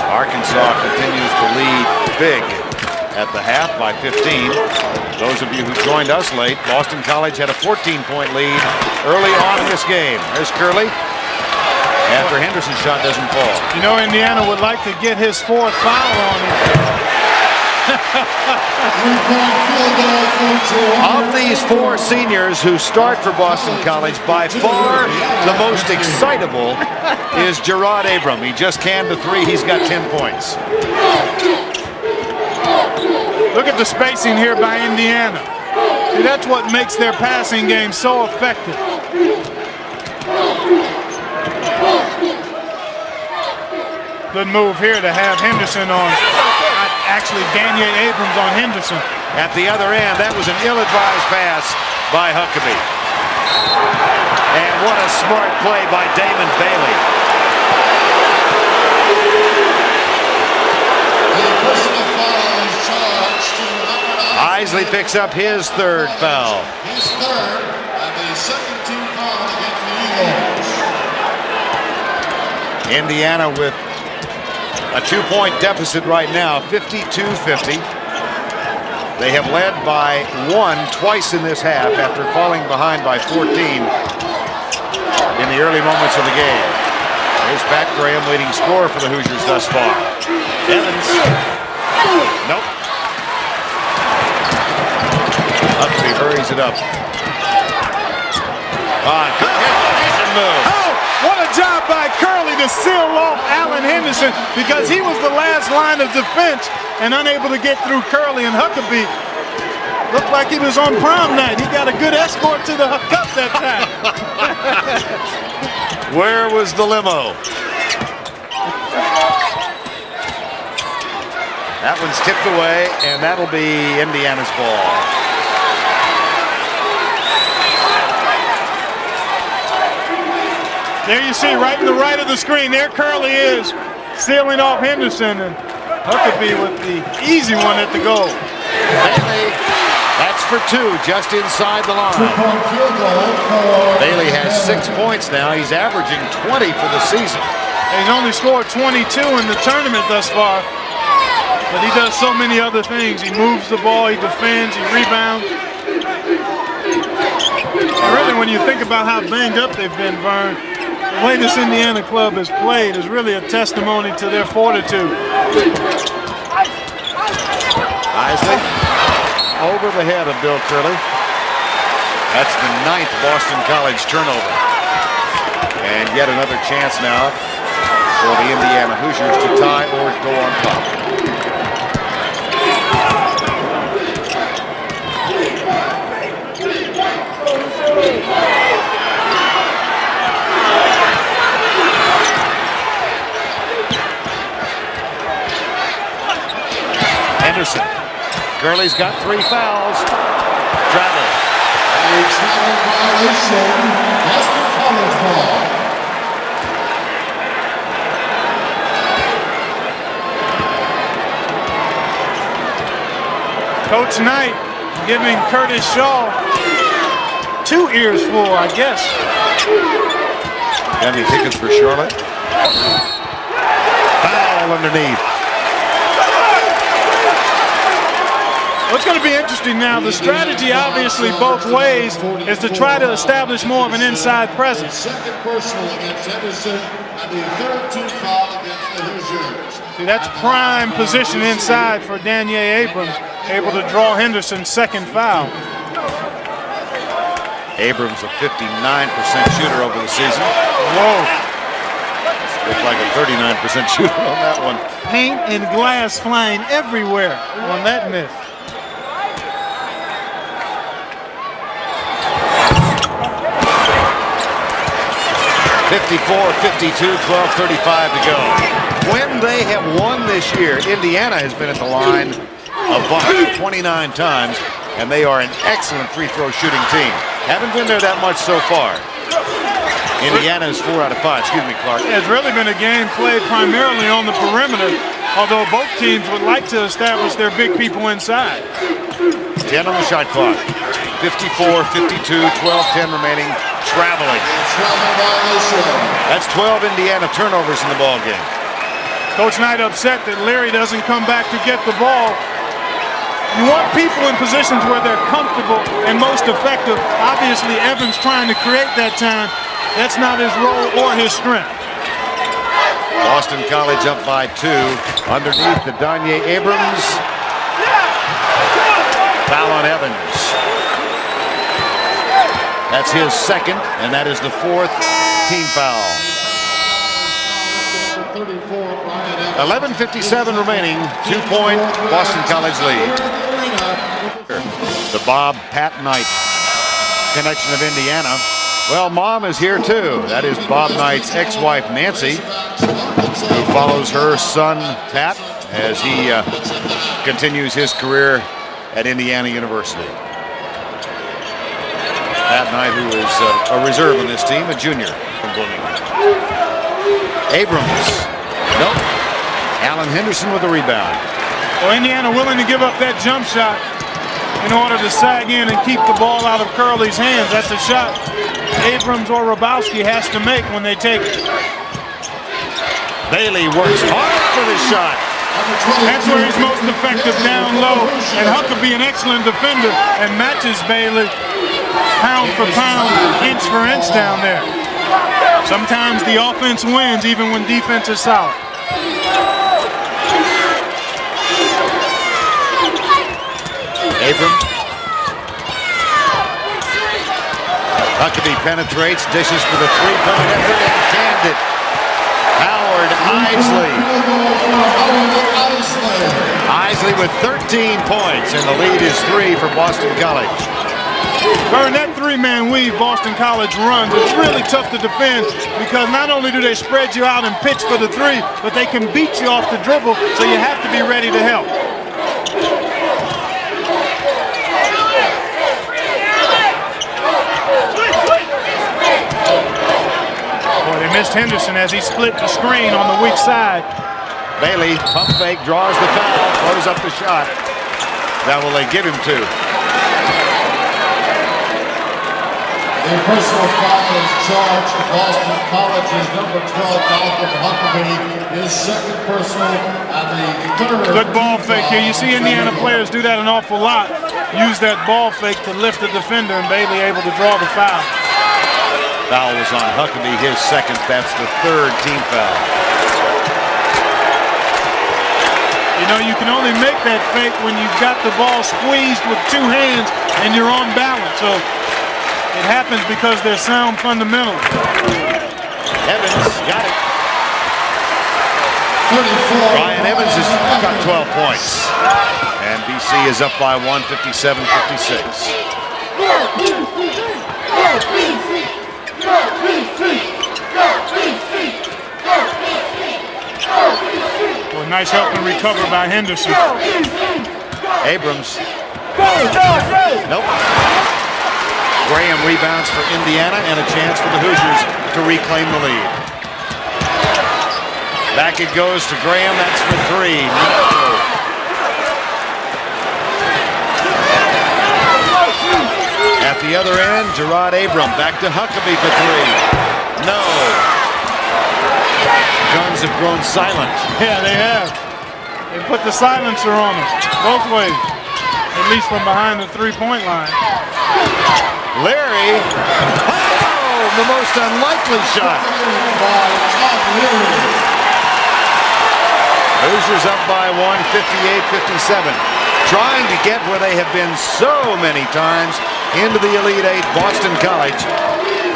Arkansas continues to lead big at the half by 15. Those of you who joined us late, Boston College had a 14-point lead early on in this game. There's Curley. After Henderson's shot doesn't fall. You know, Indiana would like to get his 4th foul on him. Of these 4 seniors who start for Boston College, by far the most excitable is Gerard Abram. He just canned a 3. He's got 10 points. Look at the spacing here by Indiana. See, that's what makes their passing game so effective. Good move here to have Henderson on. Actually, Danier Abrams on Henderson. At the other end, that was an ill-advised pass by Huckabee. And what a smart play by Damon Bailey. Isley picks up his 3rd foul. His 3rd and the second team foul against the Eagles. Indiana with a 2-point deficit right now, 52-50. They have led by 1 twice in this half after falling behind by 14 in the early moments of the game. Here's Pat Graham, leading scorer for the Hoosiers thus far. Evans. Nope. Huckabee hurries it up. Good hesitation move. Oh, what a job by Curley to seal off Allen Henderson, because he was the last line of defense and unable to get through Curley, and Huckabee looked like he was on prom night. He got a good escort to the cup that time. Where was the limo? That one's tipped away, and that'll be Indiana's ball. There you see, right in the right of the screen, there Curley is, sealing off Henderson, and Huckabee with the easy one at the goal. Bailey, that's for 2, just inside the line. 2-point field goal for Bailey has 6 points now. He's averaging 20 for the season. He's only scored 22 in the tournament thus far, but he does so many other things. He moves the ball, he defends, he rebounds. And really, when you think about how banged up they've been, Vern, the way this Indiana club has played is really a testimony to their fortitude. Isley over the head of Bill Curley. That's the 9th Boston College turnover. And yet another chance now for the Indiana Hoosiers to tie or go on top. Henderson. Curley's got 3 fouls. Travel. a travel violation. Boston College ball. Coach Knight giving Curtis Shaw 2 ears full, I guess. Got any tickets for Charlotte? Foul underneath. What's going to be interesting now, the strategy obviously both ways is to try to establish more of an inside presence. Second personal against Henderson and the 3rd team foul against the Hoosiers. See, that's prime position inside for Danier Abrams, able to draw Henderson's 2nd foul. Abrams a 59% shooter over the season. Whoa. Looks like a 39% shooter on that one. Paint and glass flying everywhere on that miss. 54-52, 12:35 to go. When they have won this year, Indiana has been at the line a bunch, 29 times, and they are an excellent free throw shooting team. Haven't been there that much so far. Indiana is 4 out of 5. Excuse me, Clark. It's really been a game played primarily on the perimeter, although both teams would like to establish their big people inside. 10 on the shot clock. 54-52, 12-10 remaining. Traveling. That's 12 Indiana turnovers in the ball game. Coach Knight upset that Leary doesn't come back to get the ball. You want people in positions where they're comfortable and most effective. Obviously, Evans trying to create that time. That's not his role or his strength. Boston College up by 2. Underneath the Danye Abrams. Foul on Evans. That's his second, and that is the 4th team foul. 11:57 remaining. 2-point Boston College lead. The Bob Pat Knight connection of Indiana. Well, Mom is here too. That is Bob Knight's ex-wife Nancy, who follows her son Pat as he continues his career at Indiana University. Pat Knight, who is a reserve on this team, a junior from Bloomington. Abrams. Nope. Alan Henderson with the rebound. Well, Indiana willing to give up that jump shot in order to sag in and keep the ball out of Curley's hands. That's a shot Abrams or Rabowski has to make when they take it. Bailey works hard for the shot. That's where he's most effective, down low. And Huckabee, an excellent defender, and matches Bailey pound for pound, inch for inch down there. Sometimes the offense wins even when defense is solid. Abrams. Huckabee penetrates, dishes for the three-point effort, and canned it. Howard Isley. Isley with 13 points, and the lead is 3 for Boston College. Vern, that three-man weave Boston College runs is really tough to defend because not only do they spread you out and pitch for the three, but they can beat you off the dribble, so you have to be ready to help. Boy, they missed Henderson as he split the screen on the weak side. Bailey, pump fake, draws the foul, throws up the shot. That will they give him to. A personal foul is charged to Boston College's number 12, Malcolm Huckabee, his second personal and the third. Good ball fake here. You see Indiana players do that an awful lot. Use that ball fake to lift the defender, and Bailey able to draw the foul. Foul was on Huckabee, his second. That's the 3rd team foul. You know, you can only make that fake when you've got the ball squeezed with 2 hands and you're on balance. So it happens because they're sound fundamentals. Evans got it. 34. Brian Evans has got 12 points. And BC is up by 1, 57-56. Well, nice help and recover by Henderson. Abrams. Nope. Graham rebounds for Indiana and a chance for the Hoosiers to reclaim the lead. Back it goes to Graham. That's for 3. No. At the other end, Gerard Abram back to Huckabee for 3. No. Guns have grown silent. Yeah, they have. They put the silencer on them both ways, at least from behind the three-point line. Larry. Oh, the most unlikely shot. Hoosiers up by 1, 58-57. Trying to get where they have been so many times into the Elite Eight. Boston College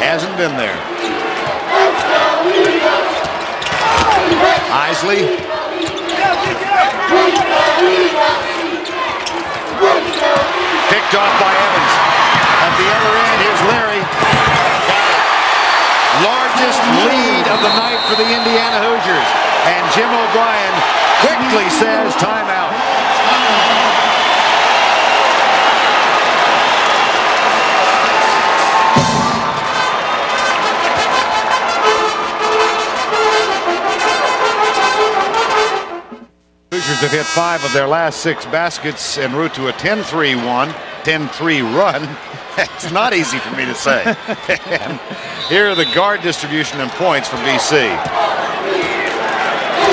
hasn't been there. Isley. Picked off by Evans. At the other end, here's Larry. Largest largest lead of the night for the Indiana Hoosiers. And Jim O'Brien quickly says timeout. Hoosiers have hit 5 of their last 6 baskets en route to a 10-3 run. It's not easy for me to say. And here are the guard distribution and points for BC.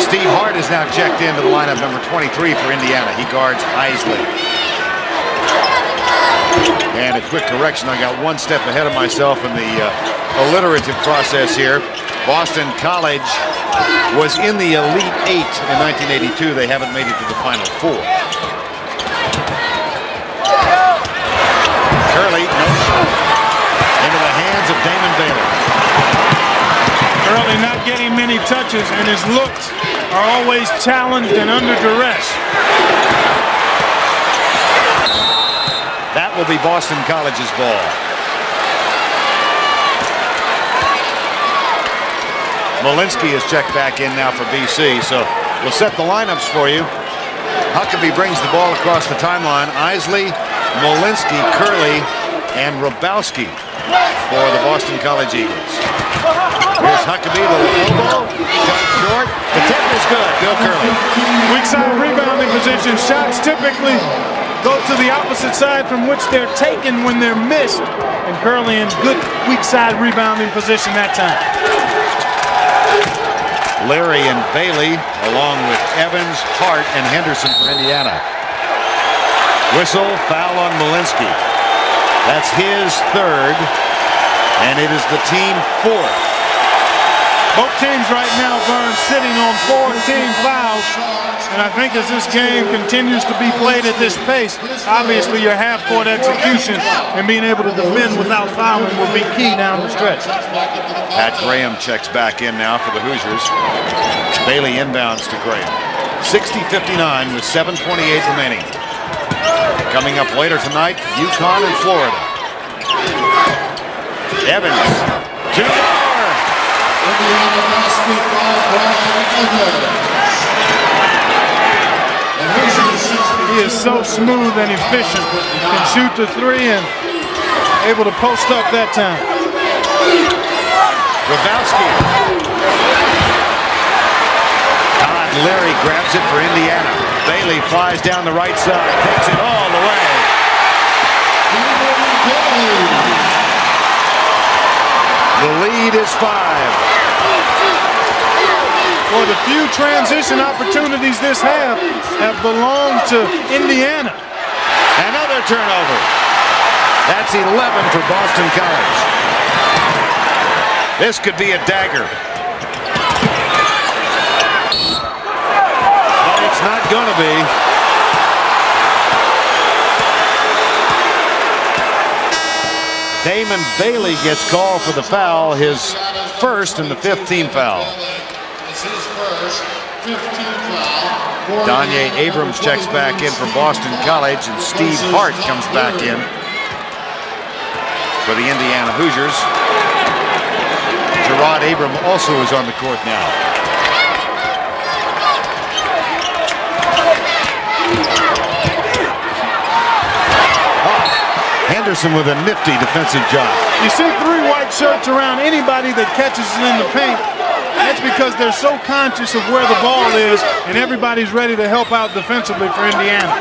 Steve Hart is now checked into the lineup, number 23 for Indiana. He guards Isley. And a quick correction, I got one step ahead of myself in the alliterative process here. Boston College was in the Elite 8 in 1982. They haven't made it to the Final 4. Curley, no shot. Into the hands of Damon Bailey. Curley not getting many touches, and his looks are always challenged and under duress. That will be Boston College's ball. Molinsky is checked back in now for BC, so we'll set the lineups for you. Huckabee brings the ball across the timeline. Isley, Molinsky, Curley, and Rabowski for the Boston College Eagles. Here's Huckabee, little elbow, cut short. The tip is good, Bill Curley. Weak side rebounding position. Shots typically go to the opposite side from which they're taken when they're missed. And Curley in good weak side rebounding position that time. Larry and Bailey, along with Evans, Hart, and Henderson for Indiana. Whistle, foul on Molinsky. That's his 3rd, and it is the team 4th. Both teams right now, Vern, sitting on 4 team fouls. And I think as this game continues to be played at this pace, obviously your half-court execution and being able to defend without fouling will be key down the stretch. Pat Graham checks back in now for the Hoosiers. Bailey inbounds to Graham. 60-59 with 7:28 remaining. Coming up later tonight, UConn and Florida. Evans to the bar. Indiana basketball, Brian Evans. He is so smooth and efficient. Can shoot the 3 and able to post up that time. Rabowski. Todd Leary grabs it for Indiana. Bailey flies down the right side, takes it all the way. The lead is 5. Well, the few transition opportunities this have belonged to Indiana. Another turnover. That's 11 for Boston College. This could be a dagger. But it's not going to be. Damon Bailey gets called for the foul, his 1st and the 5th team foul. Danye Abrams checks back in for Boston College, and Steve Hart comes back in for the Indiana Hoosiers. Gerard Abram also is on the court now. Henderson with a nifty defensive job. You see 3 white shirts around anybody that catches it in the paint. That's because they're so conscious of where the ball is, and everybody's ready to help out defensively for Indiana.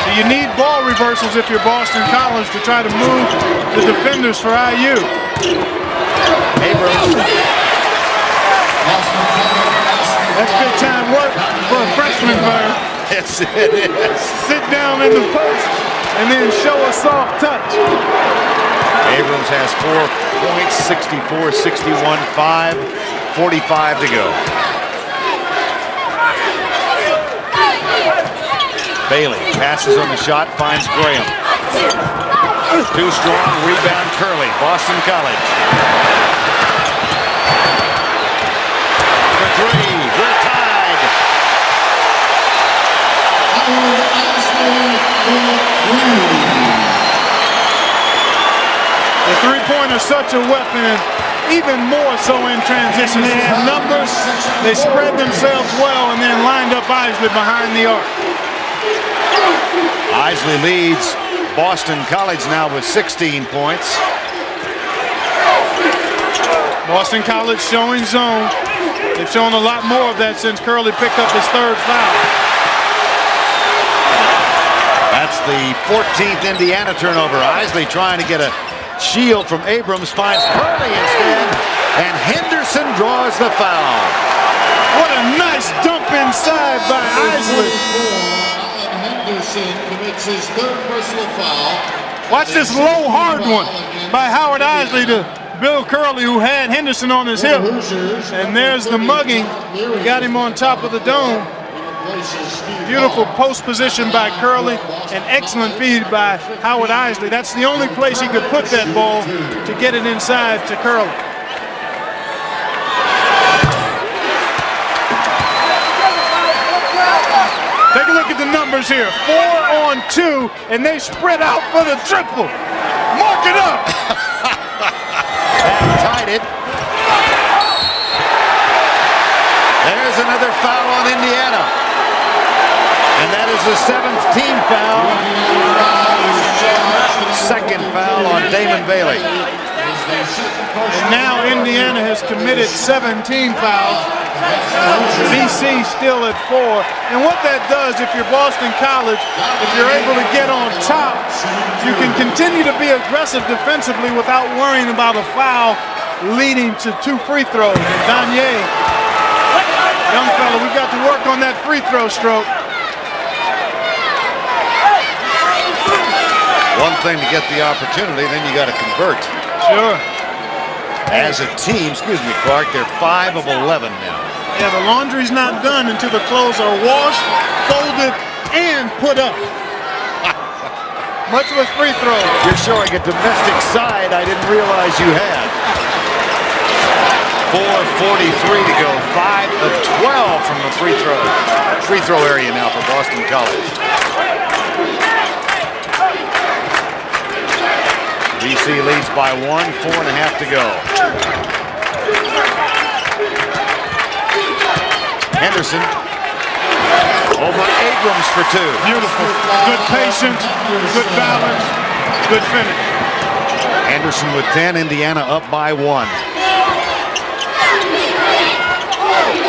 So you need ball reversals if you're Boston College to try to move the defenders for IU. Abrams. That's big time work for a freshman, Vern. Yes, it is. Sit down in the post and then show a soft touch. Abrams has 4 points, 64, 61, 5:45 to go. Bailey passes on the shot, finds Graham. Too strong, rebound Curley, Boston College. For 3, we're tied. The 3-point is such a weapon, even more so in transition. They had numbers, they spread themselves well, and then lined up Isley behind the arc. Isley leads Boston College now with 16 points. Boston College showing zone. They've shown a lot more of that since Curley picked up his third foul. That's the 14th Indiana turnover. Isley trying to get a shield from Abrams, finds Curley instead, and Henderson draws the foul. What a nice dump inside by Isley. Henderson commits his third personal foul. Watch this low, hard one by Howard Isley to Bill Curley, who had Henderson on his hip. And there's the mugging. Got him on top of the dome. Beautiful post position by Curley. An excellent feed by Howard Isley. That's the only place he could put that ball to get it inside to Curley. Take a look at the numbers here. 4 on 2, and they spread out for the triple. Mark it up. And tied it. There's another foul on Indiana. And that is the 7th team foul. Second foul on Damon Bailey. And now Indiana has committed 17 fouls. BC still at 4. And what that does, if you're Boston College, if you're able to get on top, you can continue to be aggressive defensively without worrying about a foul leading to 2 free throws. And Danye, young fella, we've got to work on that free throw stroke. One thing to get the opportunity, then you got to convert. Sure. As a team, excuse me, Clark, they're 5 of 11 now. Yeah, the laundry's not done until the clothes are washed, folded, and put up. Much with free throws. You're showing a domestic side I didn't realize you had. 4:43 to go. 5 of 12 from the free throw area now for Boston College. BC leads by 1, 4.5 to go. Henderson over Abrams for 2. Beautiful. Good patience, good balance, good finish. Henderson with 10, Indiana up by 1.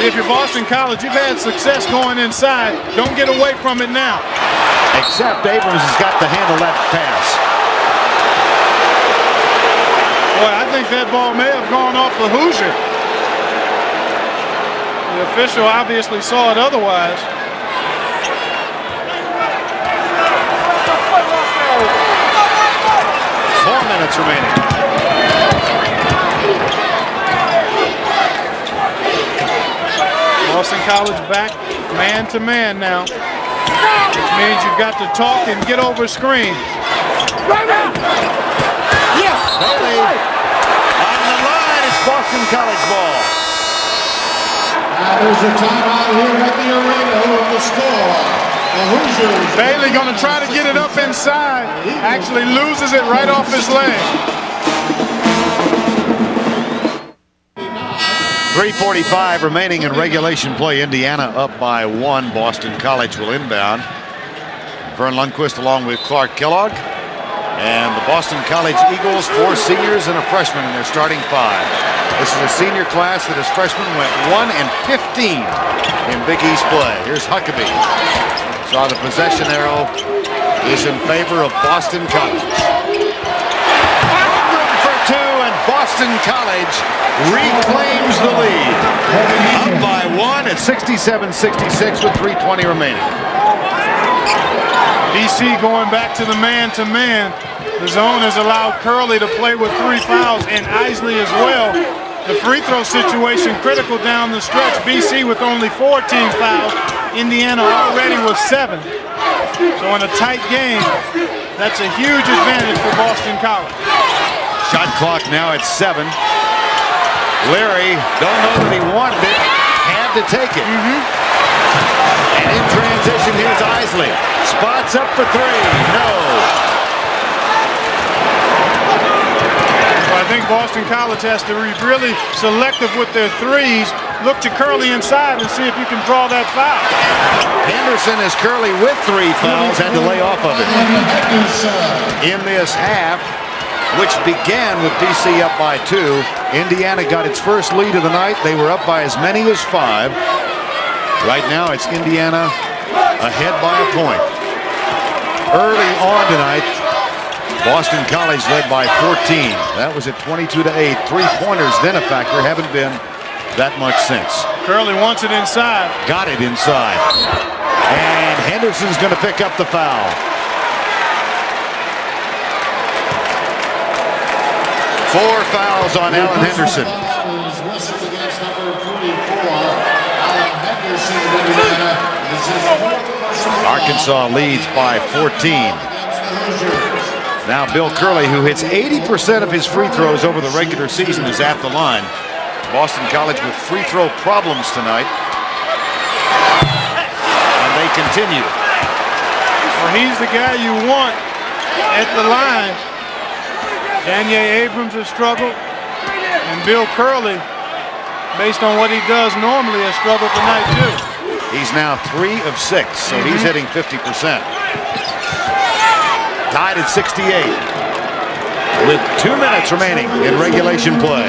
If you're Boston College, you've had success going inside. Don't get away from it now. Except Abrams has got to handle that pass. Boy, I think that ball may have gone off the Hoosier. The official obviously saw it otherwise. Four minutes remaining. Boston College back man-to-man now, which means you've got to talk and get over screens. Bailey on the line. It's Boston College ball. There's a timeout here at the arena with the score. The Hoosiers. Bailey going to try to get it up inside. Actually loses it right off his leg. 3:45 remaining in regulation play. Indiana up by 1. Boston College will inbound. Vern Lundquist along with Clark Kellogg. And the Boston College Eagles, 4 seniors and a freshman in their starting 5. This is a senior class that as freshmen went 1 and 15 in Big East play. Here's Huckabee. Saw the possession arrow is in favor of Boston College. For 2, and Boston College reclaims the lead. Up by 1 at 67-66 with 3:20 remaining. BC going back to the man-to-man. The zone has allowed Curley to play with 3 fouls and Isley as well. The free throw situation critical down the stretch. BC with only 4 team fouls. Indiana already with 7. So in a tight game, that's a huge advantage for Boston College. Shot clock now at 7. Larry, don't know that he wanted it, had to take it. And in transition, here's Isley. Spots up for 3. No. Well, I think Boston College has to be really selective with their threes. Look to Curley inside and see if you can draw that foul. Henderson is Curley with 3 fouls, had to lay off of it. In this half, which began with BC up by 2, Indiana got its first lead of the night. They were up by as many as 5. Right now, it's Indiana ahead by a point. Early on tonight, Boston College led by 14. That was at 22-8. 3-pointers then a factor. Haven't been that much since. Curley wants it inside. Got it inside. And Henderson's going to pick up the foul. Four fouls on Alan Henderson. Arkansas leads by 14. Now Bill Curley, who hits 80% of his free throws over the regular season, is at the line. Boston College with free throw problems tonight. And they continue. Well, he's the guy you want at the line. Danye Abrams has struggled, and Bill Curley, based on what he does normally, has struggled tonight too. He's now 3 of 6, so he's hitting 50%. Tied at 68 with 2 minutes remaining in regulation play.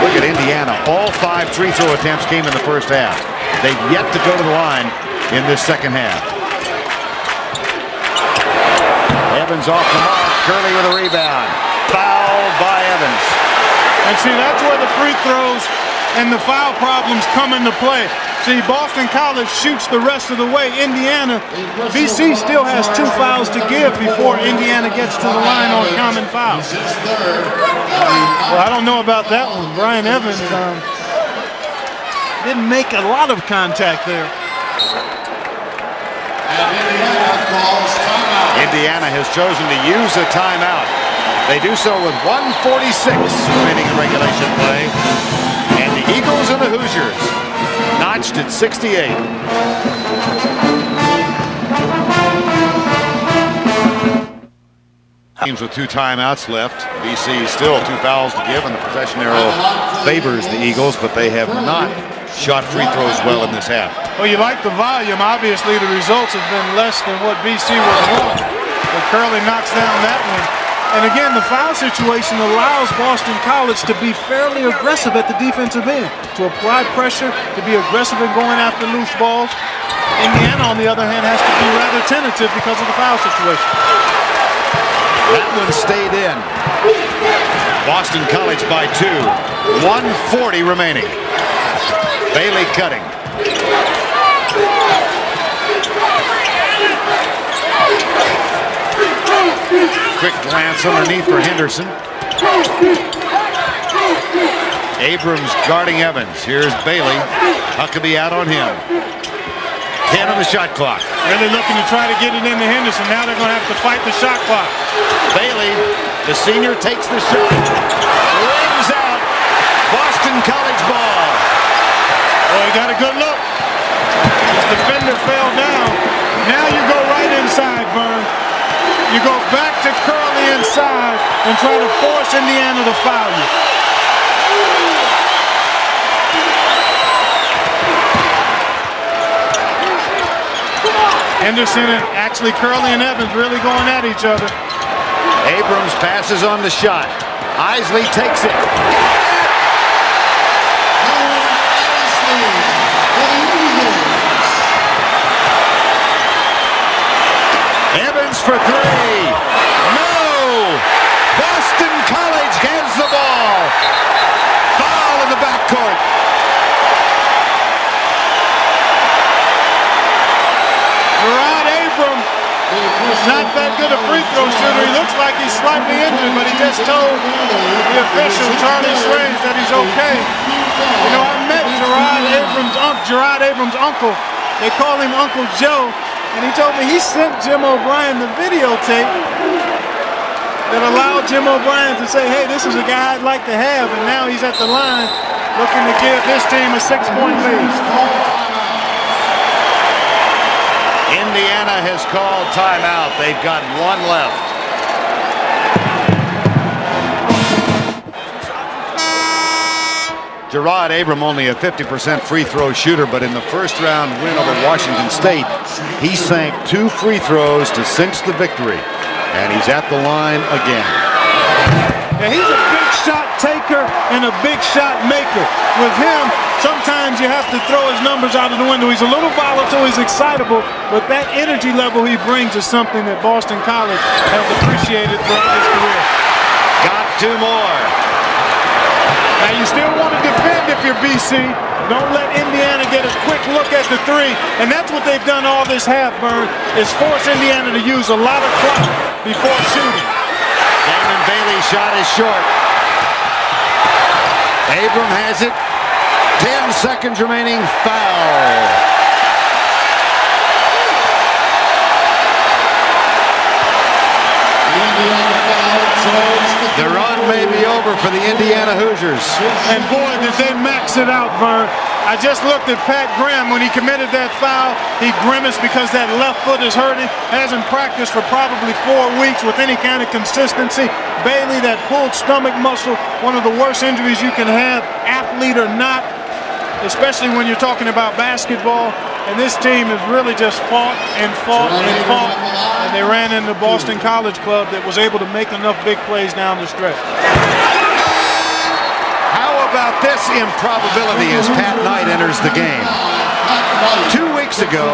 Look at Indiana. All 5 free throw attempts came in the first half. They've yet to go to the line in this second half. Evans off the mark. Curley with a rebound. Foul by Evans. And see, that's where the free throws and the foul problems come into play. See, Boston College shoots the rest of the way. Indiana, BC still has 2 fouls to give before Indiana gets to the line on common fouls. Well, I don't know about that one. Brian Evans didn't make a lot of contact there. Indiana has chosen to use a timeout. They do so with 1:46 remaining in regulation play. And the Eagles and the Hoosiers notched at 68. Teams with 2 timeouts left. BC still 2 fouls to give, and the possession arrow favors the Eagles, but they have not shot free throws well in this half. Well, you like the volume. Obviously, the results have been less than what BC would want. But Curley knocks down that one. And again, the foul situation allows Boston College to be fairly aggressive at the defensive end, to apply pressure, to be aggressive in going after loose balls. Indiana, on the other hand, has to be rather tentative because of the foul situation. That one stayed in. Boston College by 2. 1:40 remaining. Bailey cutting. Quick glance underneath for Henderson. Abrams guarding Evans. Here's Bailey. Huckabee out on him. 10 on the shot clock. Really looking to try to get it into Henderson. Now they're going to have to fight the shot clock. Bailey, the senior, takes the shot. Rims out. Boston College ball. Oh, he got a good look. His defender fell down. Now you go right inside, Vern. You go back to Curley inside and try to force Indiana to foul you. Henderson and actually Curley and Evans really going at each other. Abrams passes on the shot. Isley takes it. Evans for 3. No! Boston College has the ball. Foul in the backcourt. Gerard Abrams, not that good a free throw shooter. He looks like he's slightly injured, but he just told the official, Charlie Strange, that he's okay. You know, I met Gerard Abrams' uncle. They call him Uncle Joe. And he told me he sent Jim O'Brien the videotape that allowed Jim O'Brien to say, hey, this is a guy I'd like to have. And now he's at the line looking to give this team a 6-point lead. Indiana has called timeout. They've got 1 left. Gerard Abram only a 50% free throw shooter, but in the first round win over Washington State, he sank 2 free throws to cinch the victory. And he's at the line again. Yeah, he's a big shot taker and a big shot maker. With him, sometimes you have to throw his numbers out of the window. He's a little volatile, he's excitable, but that energy level he brings is something that Boston College has appreciated throughout his career. Got 2 more. Now you still want to defend if you're BC. Don't let Indiana get a quick look at the 3. And that's what they've done all this half, Vern, is force Indiana to use a lot of clock before shooting. Damon Bailey's shot is short. Abram has it. 10 seconds remaining. Foul. The run may be over for the Indiana Hoosiers. And boy, did they max it out, Vern. I just looked at Pat Graham when he committed that foul. He grimaced because that left foot is hurting. Hasn't practiced for probably 4 weeks with any kind of consistency. Bailey, that pulled stomach muscle, one of the worst injuries you can have, athlete or not, especially when you're talking about basketball. And this team has really just fought and fought and fought. And they ran into Boston College Club that was able to make enough big plays down the stretch. How about this improbability as Pat Knight enters the game? 2 weeks ago,